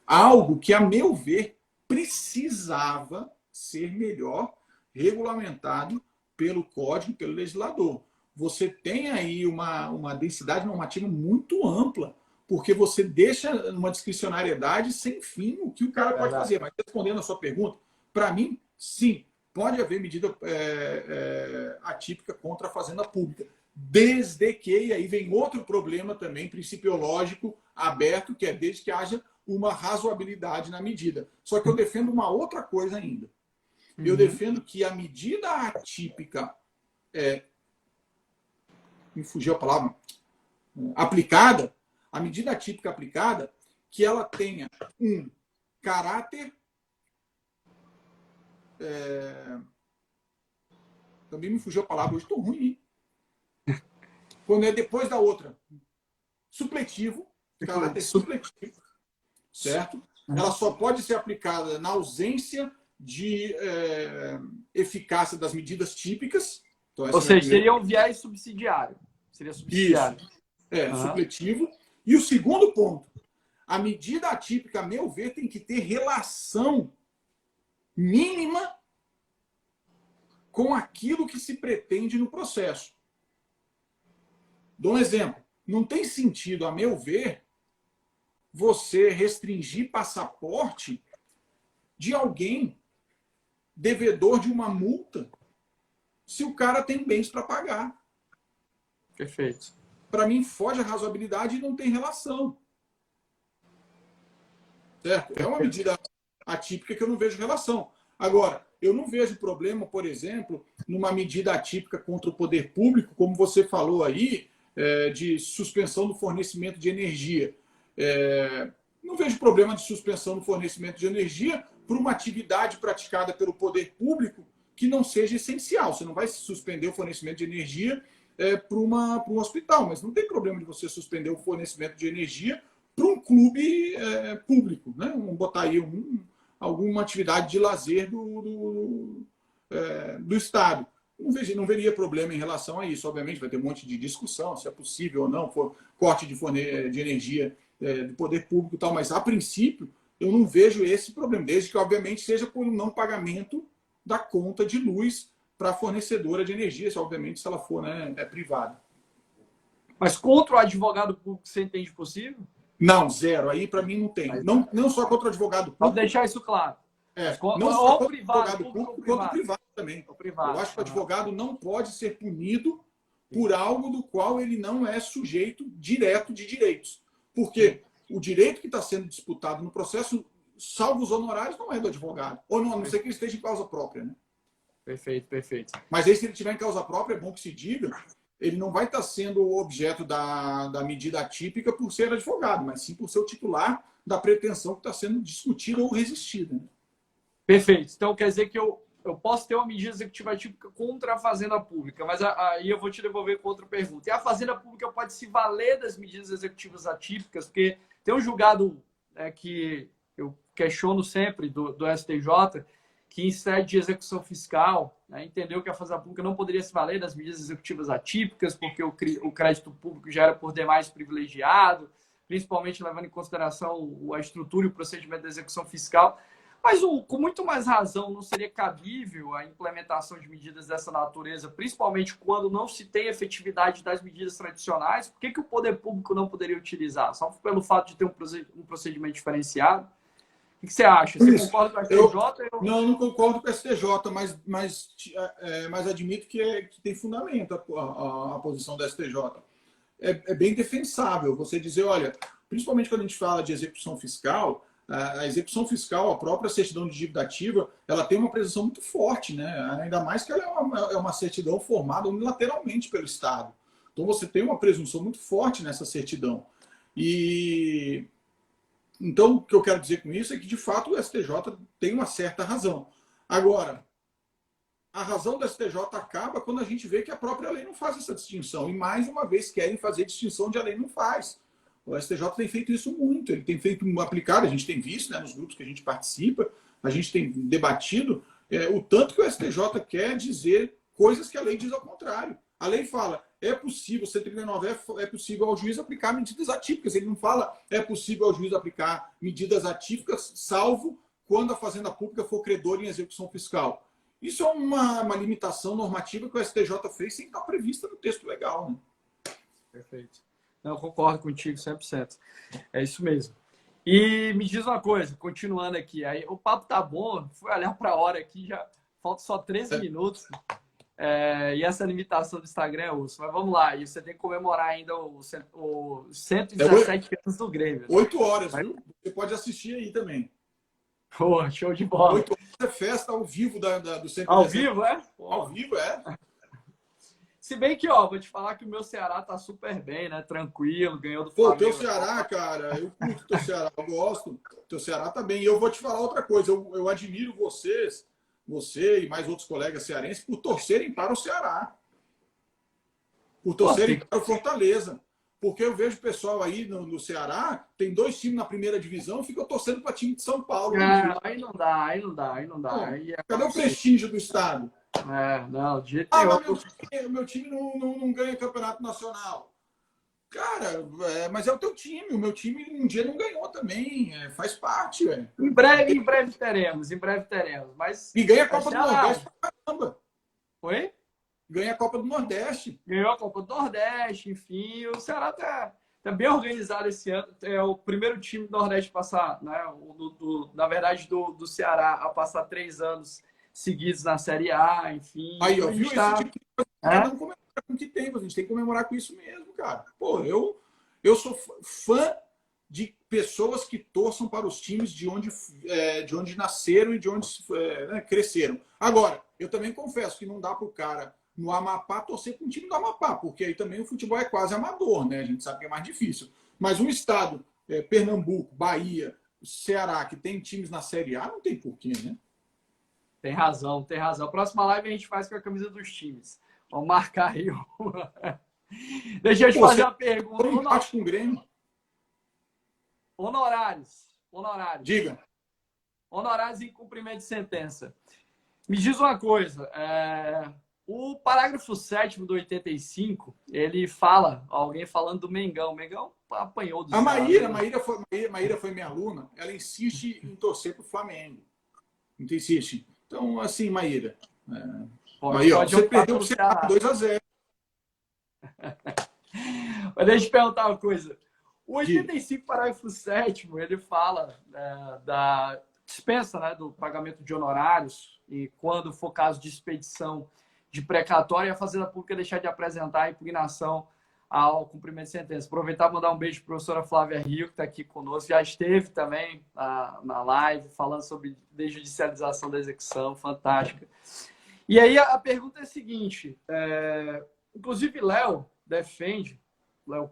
algo que, a meu ver, precisava ser melhor regulamentado pelo código, pelo legislador. Você tem aí uma densidade normativa muito ampla, porque você deixa uma discricionariedade sem fim o que o cara pode fazer. Mas respondendo a sua pergunta, para mim, sim, pode haver medida atípica contra a fazenda pública, desde que, e aí vem outro problema também, principiológico, aberto, que é desde que haja uma razoabilidade na medida. Só que eu defendo uma outra coisa ainda. Eu defendo que a medida atípica me fugiu a palavra, aplicada, a medida atípica aplicada, que ela tenha um caráter... também me fugiu a palavra, hoje estou ruim, hein? Quando é depois da outra. Supletivo, caráter supletivo, certo? Ela só pode ser aplicada na ausência de eficácia das medidas típicas. Então, ou seja, seria um viés subsidiário. Seria subsidiário. Isso. Supletivo. E o segundo ponto, a medida atípica, a meu ver, tem que ter relação mínima com aquilo que se pretende no processo. Dou um exemplo. Não tem sentido, a meu ver, você restringir passaporte de alguém devedor de uma multa se o cara tem bens para pagar. Perfeito. Para mim, foge a razoabilidade e não tem relação. Certo? É uma medida atípica que eu não vejo relação. Agora, eu não vejo problema, por exemplo, numa medida atípica contra o poder público, como você falou aí, de suspensão do fornecimento de energia. Não vejo problema de suspensão do fornecimento de energia por uma atividade praticada pelo poder público que não seja essencial. Você não vai suspender o fornecimento de energia para um hospital, mas não tem problema de você suspender o fornecimento de energia para um clube público, né? Vamos botar aí alguma atividade de lazer do Estado. Não veria problema em relação a isso. Obviamente vai ter um monte de discussão se é possível ou não, for corte de energia do poder público e tal, mas a princípio eu não vejo esse problema, desde que obviamente seja por um não pagamento da conta de luz para a fornecedora de energia, obviamente se ela for privada. Mas contra o advogado público você entende possível? Não, zero. Aí para mim não tem. Não só contra o advogado público. Vou deixar isso claro. Não só contra o advogado público, quanto o privado também. Eu acho que o advogado não pode ser punido por algo do qual ele não é sujeito direto de direitos. Porque o direito que está sendo disputado no processo, salvo os honorários, não é do advogado. Ou não, a não ser que ele esteja em causa própria. Né? Perfeito. Mas aí, se ele estiver em causa própria, é bom que se diga, ele não vai estar sendo o objeto da medida atípica por ser advogado, mas sim por ser o titular da pretensão que está sendo discutida ou resistida. Né? Perfeito. Então, quer dizer que eu eu posso ter uma medida executiva atípica contra a Fazenda Pública, mas aí eu vou te devolver com outra pergunta. E a Fazenda Pública pode se valer das medidas executivas atípicas? Porque tem um julgado que eu questiono sempre do STJ, que em sede de execução fiscal, né, entendeu que a Fazenda Pública não poderia se valer das medidas executivas atípicas, porque o crédito público já era por demais privilegiado, principalmente levando em consideração a estrutura e o procedimento da execução fiscal. Mas com muito mais razão não seria cabível a implementação de medidas dessa natureza, principalmente quando não se tem efetividade das medidas tradicionais? Por que o poder público não poderia utilizar? Só pelo fato de ter um procedimento diferenciado? O que você acha? Você concorda com o STJ? Não concordo com o STJ, mas admito que tem fundamento a posição do STJ. É bem defensável você dizer, olha, principalmente quando a gente fala de execução fiscal, a execução fiscal, a própria certidão de dívida ativa, ela tem uma presunção muito forte, né? Ainda mais que ela é uma certidão formada unilateralmente pelo Estado. Então você tem uma presunção muito forte nessa certidão. Então, o que eu quero dizer com isso é que, de fato, o STJ tem uma certa razão. Agora, a razão do STJ acaba quando a gente vê que a própria lei não faz essa distinção. E, mais uma vez, querem fazer distinção onde a lei não faz. O STJ tem feito isso muito. Ele tem feito aplicado, a gente tem visto, né, nos grupos que a gente participa, a gente tem debatido o tanto que o STJ quer dizer coisas que a lei diz ao contrário. A lei fala, é possível, 139 é possível ao juiz aplicar medidas atípicas. Ele não fala, é possível ao juiz aplicar medidas atípicas, salvo quando a Fazenda Pública for credora em execução fiscal. Isso é uma limitação normativa que o STJ fez sem estar prevista no texto legal. Né? Perfeito. Não, eu concordo contigo 100%. É isso mesmo. E me diz uma coisa, continuando aqui. Aí, o papo tá bom, fui olhar para a hora aqui, já falta só 13 minutos. E essa limitação do Instagram é osso. Mas vamos lá, e você tem que comemorar ainda os 117 anos do Grêmio. 8 horas, viu? Você pode assistir aí também. Pô, show de bola. 8 horas é festa ao vivo do 117. Ao vivo, é? Pô. Ao vivo, é. Se bem que, vou te falar que o meu Ceará tá super bem, né? Tranquilo, ganhou do Flamengo. Pô, teu Ceará, cara, eu curto teu Ceará, eu gosto. Teu Ceará tá bem. E eu vou te falar outra coisa, eu admiro você e mais outros colegas cearenses, por torcerem para o Ceará. Por torcerem para o Fortaleza. Porque eu vejo o pessoal aí no Ceará, tem 2 times na primeira divisão, fica torcendo para time de São Paulo. Aí não dá. Não, aí cadê o prestígio do Estado? Não, de jeito nenhum. Meu time não ganha campeonato nacional. Cara, mas é o teu time. O meu time um dia não ganhou também. Faz parte, velho. Em breve teremos. Mas e ganha a Copa do Nordeste pra caramba. Oi? Ganha a Copa do Nordeste. Ganhou a Copa do Nordeste, enfim. O Ceará tá bem organizado esse ano. É o primeiro time do Nordeste a passar, né? Na verdade, do Ceará a passar 3 anos seguidos na Série A, enfim. Aí, ó, viu? Esse tipo de coisa não comemorar com o que tem, a gente tem que comemorar com isso mesmo, cara. Pô, eu sou fã de pessoas que torçam para os times de onde nasceram e de onde cresceram. Agora, eu também confesso que não dá para o cara no Amapá torcer com o time do Amapá, porque aí também o futebol é quase amador, né? A gente sabe que é mais difícil. Mas um estado, Pernambuco, Bahia, Ceará, que tem times na Série A, não tem porquê, né? Tem razão. Próxima live a gente faz com a camisa dos times. Vamos marcar aí. Deixa eu te fazer uma pergunta. Um empate com o Grêmio. Honorários. Diga. Honorários em cumprimento de sentença. Me diz uma coisa. O parágrafo 7º do 85, ele fala, alguém falando do Mengão. O Mengão apanhou do Maíra foi minha aluna. Ela insiste em torcer para o Flamengo. Insiste. Então, assim, Maíra. Você perdeu o Ceará 2-0. Mas deixa eu te perguntar uma coisa. O 85, parágrafo 7º, ele fala da dispensa, né, do pagamento de honorários e quando for caso de expedição de precatória, a Fazenda Pública deixar de apresentar a impugnação ao cumprimento de sentença. Aproveitar e mandar um beijo para a professora Flávia Rio, que está aqui conosco. Já esteve também na live falando sobre desjudicialização da execução, fantástica. E aí a pergunta é a seguinte, inclusive Léo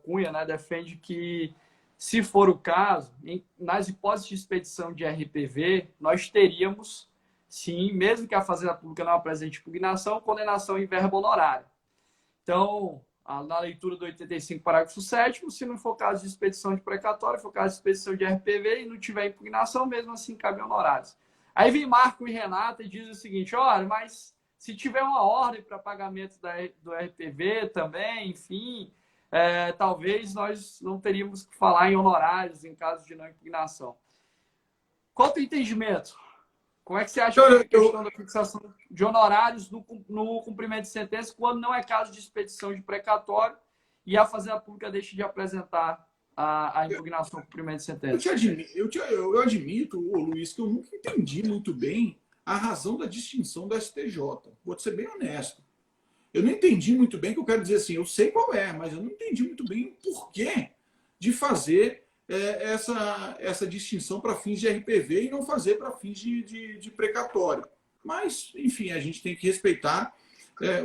Cunha, né, defende que, se for o caso, nas hipóteses de expedição de RPV, nós teríamos sim, mesmo que a Fazenda Pública não apresente impugnação, condenação em verba honorária. Então, na leitura do 85, parágrafo 7º, se não for caso de expedição de precatório, for caso de expedição de RPV e não tiver impugnação, mesmo assim cabem honorários. Aí vem Marco e Renata e diz o seguinte, olha, mas se tiver uma ordem para pagamento do RPV também, enfim, talvez nós não teríamos que falar em honorários em caso de não impugnação. Qual é o teu entendimento? Como é que você acha que é a questão da fixação de honorários no cumprimento de sentença quando não é caso de expedição de precatório e a Fazenda Pública deixa de apresentar a impugnação do cumprimento de sentença? Eu admito, Luiz, que eu nunca entendi muito bem a razão da distinção da STJ. Vou ser bem honesto. Eu não entendi muito bem, que eu quero dizer assim, eu sei qual é, mas eu não entendi muito bem o porquê de fazer essa distinção para fins de RPV e não fazer para fins de precatório. Mas, enfim, a gente tem que respeitar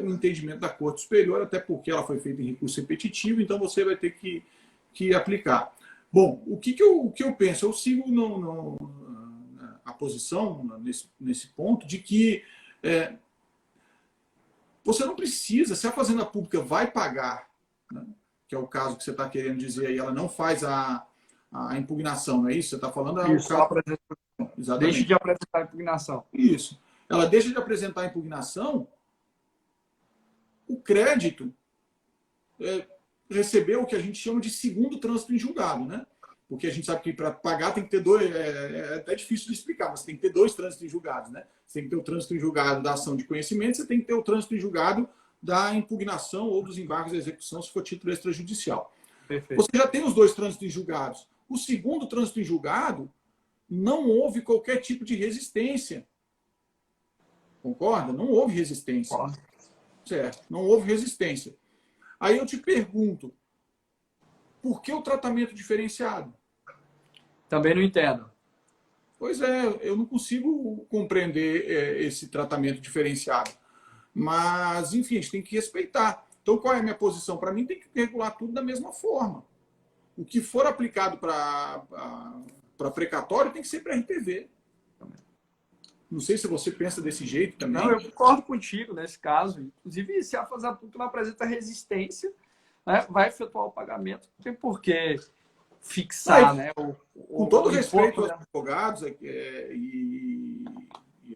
o entendimento da Corte Superior, até porque ela foi feita em recurso repetitivo, então você vai ter que aplicar. Bom, o que eu penso? Eu sigo a posição nesse ponto de que você não precisa, se a Fazenda Pública vai pagar, né, que é o caso que você está querendo dizer aí, ela não faz a impugnação, não é isso? Você está falando... Isso, exatamente. Deixa de apresentar a impugnação. Isso. Ela deixa de apresentar a impugnação, o crédito recebeu o que a gente chama de segundo trânsito em julgado, né? Porque a gente sabe que para pagar tem que ter dois... É até difícil de explicar, mas tem que ter dois trânsitos em julgados, né? Você tem que ter o trânsito em julgado da ação de conhecimento, você tem que ter o trânsito em julgado da impugnação ou dos embargos da execução, se for título extrajudicial. Perfeito. Você já tem os dois trânsitos em julgados. O segundo trânsito em julgado, não houve qualquer tipo de resistência. Concorda? Não houve resistência. Certo, não houve resistência. Aí eu te pergunto, por que o tratamento diferenciado? Também não entendo. Pois é, eu não consigo compreender esse tratamento diferenciado. Mas, enfim, a gente tem que respeitar. Então, qual é a minha posição? Para mim, tem que regular tudo da mesma forma. O que for aplicado para precatório tem que ser para RPV. Não sei se você pensa desse jeito também. Não, eu concordo contigo nesse caso. Inclusive, se a Fazenda Pública não apresenta resistência, né, vai efetuar o pagamento. Não tem por que fixar, né? Com todo respeito aos advogados, e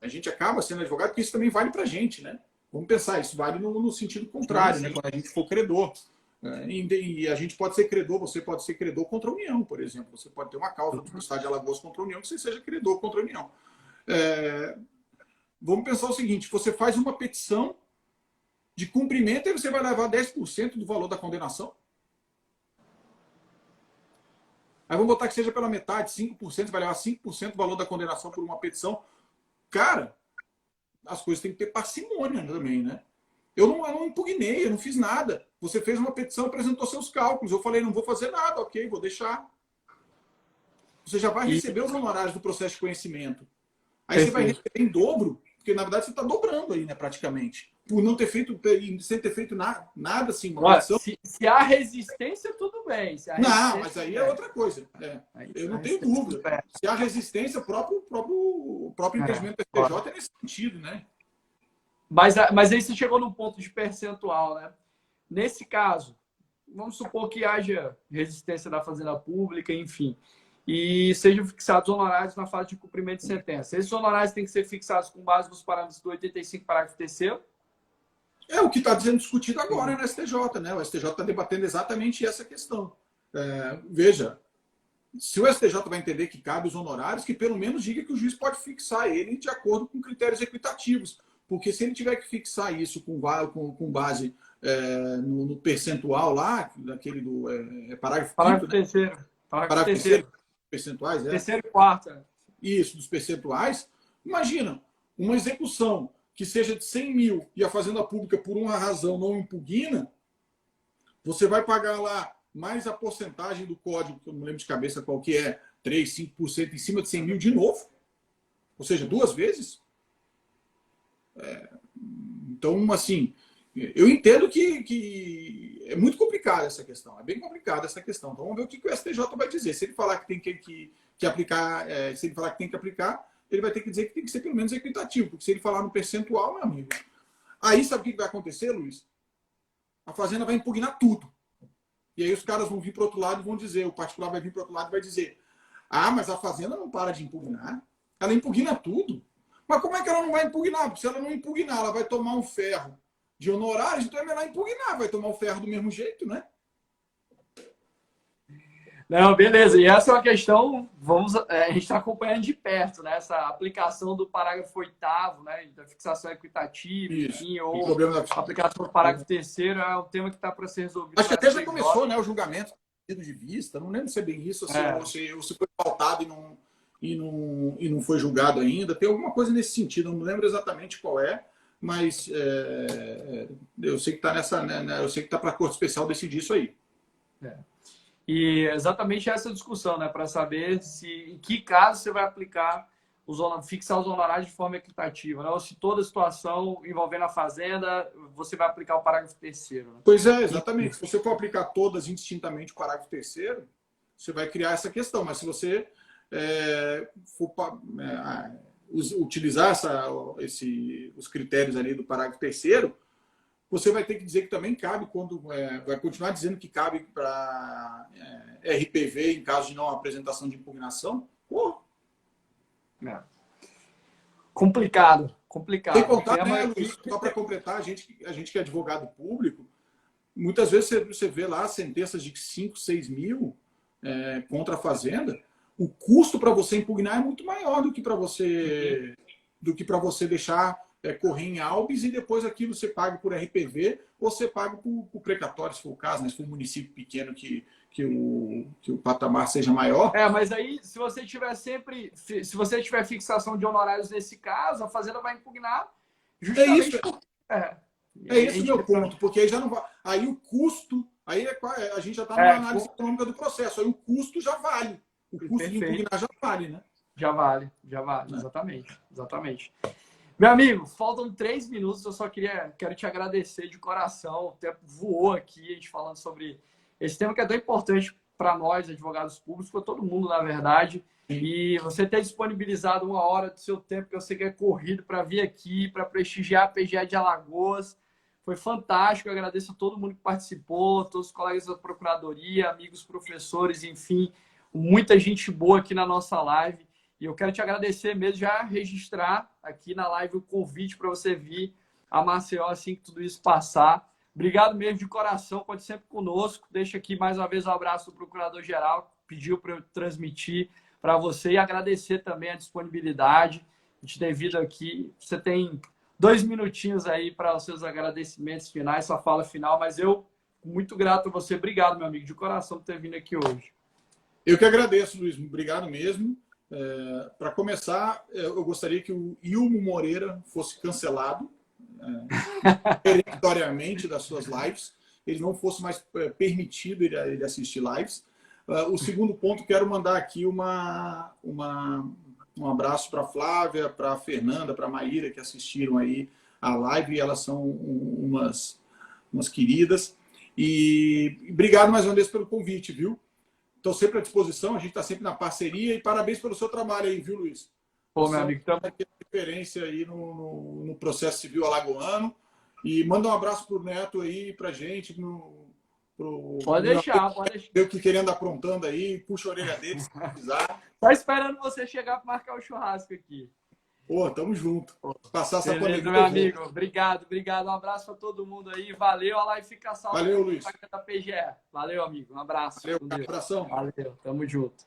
a gente acaba sendo advogado, porque isso também vale para a gente, né? Vamos pensar, isso vale no sentido contrário, né? Quando a gente for credor. E a gente pode ser credor, você pode ser credor contra a União, por exemplo. Você pode ter uma causa do Estado de Alagoas contra a União, que você seja credor contra a União. Vamos pensar o seguinte, você faz uma petição de cumprimento e você vai levar 10% do valor da condenação. Aí vamos botar que seja pela metade, 5%, você vai levar 5% do valor da condenação por uma petição. Cara, as coisas têm que ter parcimônia também, né? Eu não impugnei, eu não fiz nada. Você fez uma petição, apresentou seus cálculos. Eu falei, não vou fazer nada, ok, vou deixar. Você já vai receber os honorários do processo de conhecimento. Aí você vai receber em dobro, porque na verdade você está dobrando aí, né, praticamente. Por não ter feito, sem ter feito nada assim. Olha, se há resistência, tudo bem. Não, mas aí é outra coisa. Eu não tenho dúvida. Se há resistência, o próprio entendimento do STJ é nesse sentido, né? Mas aí você chegou num ponto de percentual, né? Nesse caso, vamos supor que haja resistência da Fazenda Pública, enfim, e sejam fixados honorários na fase de cumprimento de sentença. Esses honorários têm que ser fixados com base nos parâmetros do 85, parágrafo 3º? É o que está sendo discutido agora no STJ, né? O STJ está debatendo exatamente essa questão. Veja, se o STJ vai entender que cabe os honorários, que pelo menos diga que o juiz pode fixar ele de acordo com critérios equitativos. Porque se ele tiver que fixar isso com base no percentual lá, daquele do parágrafo 3º. Parágrafo 3º, percentuais, Terceiro e quarto. Isso, dos percentuais. Imagina, uma execução que seja de 100 mil e a Fazenda Pública, por uma razão, não impugna, você vai pagar lá mais a porcentagem do código, que eu não lembro de cabeça qual que é, 3, 5% em cima de 100 mil de novo. Ou seja, 2 vezes. Então, assim, eu entendo que é muito complicada essa questão. É bem complicada essa questão. Então, vamos ver o que o STJ vai dizer. Se ele falar que tem que aplicar, se ele falar que tem que aplicar, ele vai ter que dizer que tem que ser pelo menos equitativo, porque se ele falar no percentual, meu amigo, aí sabe o que vai acontecer, Luiz? A Fazenda vai impugnar tudo. E aí os caras vão vir para o outro lado e vão dizer, o particular vai vir para o outro lado e vai dizer, ah, mas a Fazenda não para de impugnar. Ela impugna tudo. Mas como é que ela não vai impugnar? Porque se ela não impugnar, ela vai tomar um ferro de honorários, então é melhor impugnar, vai tomar o ferro do mesmo jeito, né? Não, beleza. E essa é uma questão, a gente está acompanhando de perto, né? Essa aplicação do parágrafo 8º, né? Da fixação equitativa, enfim, ou a aplicação do parágrafo 3º é um tema que está para ser resolvido. Acho que até já começou, né, o julgamento de vista, não lembro se é bem isso, ou se foi pautado e não foi julgado ainda. Tem alguma coisa nesse sentido, não lembro exatamente qual é, mas eu sei que está nessa, né, eu sei que está para a Corte Especial decidir isso aí. E exatamente essa discussão, né, para saber em que caso você vai aplicar fixar os honorários de forma equitativa, né? Ou se toda situação envolvendo a Fazenda, você vai aplicar o parágrafo 3º. Né? Pois é, exatamente. Se você for aplicar todas indistintamente o parágrafo 3º, você vai criar essa questão. Mas se você for utilizar os critérios ali do parágrafo 3º, você vai ter que dizer que também cabe, vai continuar dizendo que cabe para RPV em caso de não apresentação de impugnação. Pô. Complicado. Tem que contar, né, Luiz? Só para completar, a gente que é advogado público, muitas vezes você vê lá sentenças de 5, 6 mil contra a Fazenda. O custo para você impugnar é muito maior do que para você deixar correr em Albis e depois aquilo você paga por RPV ou você paga por precatório, se for o caso, né? Se for um município pequeno que o patamar seja maior. Mas aí, se você tiver fixação de honorários nesse caso, a Fazenda vai impugnar justamente... É esse o meu ponto, porque aí já não vai... Aí o custo... Aí a gente já está na análise econômica do processo, aí o custo já vale. O custo de impugnar já vale, né? Já vale, exatamente. Meu amigo, faltam 3 minutos, eu só quero te agradecer de coração. O tempo voou aqui, a gente falando sobre esse tema que é tão importante para nós, advogados públicos, para todo mundo, na verdade. E você ter disponibilizado 1 hora do seu tempo, que eu sei que é corrido, para vir aqui, para prestigiar a PGE de Alagoas. Foi fantástico, eu agradeço a todo mundo que participou, todos os colegas da Procuradoria, amigos, professores, enfim, muita gente boa aqui na nossa live. E eu quero te agradecer mesmo, já registrar aqui na live o convite para você vir a Maceió assim que tudo isso passar. Obrigado mesmo de coração, pode sempre conosco. Deixa aqui mais uma vez um abraço do Procurador-Geral, pediu para eu transmitir para você e agradecer também a disponibilidade de ter vindo aqui. Você tem 2 minutinhos aí para os seus agradecimentos finais, sua fala final, mas eu muito grato a você. Obrigado, meu amigo, de coração por ter vindo aqui hoje. Eu que agradeço, Luiz. Obrigado mesmo. Para começar, eu gostaria que o Ilmo Moreira fosse cancelado peremptoriamente das suas lives, ele não fosse mais permitido ele assistir lives. O segundo ponto, quero mandar aqui um abraço para a Flávia, para a Fernanda, para a Maíra, que assistiram aí a live, elas são umas queridas. E obrigado mais uma vez pelo convite, viu? Estou sempre à disposição, a gente está sempre na parceria e parabéns pelo seu trabalho aí, viu, Luiz? Pô, meu amigo, também tem referência aí no processo civil alagoano. E manda um abraço pro Neto aí, pra gente. Pode deixar. Eu que querendo aprontando aí, puxa a orelha dele se precisar. Tá esperando você chegar para marcar o churrasco aqui. Pô, tamo junto. Passar essa pandemia. Meu amigo, obrigado. Um abraço para todo mundo aí. Valeu, a live fica salva. Valeu, Luiz. Da PGE. Valeu, amigo. Um abraço. Valeu, abração. Valeu, tamo junto.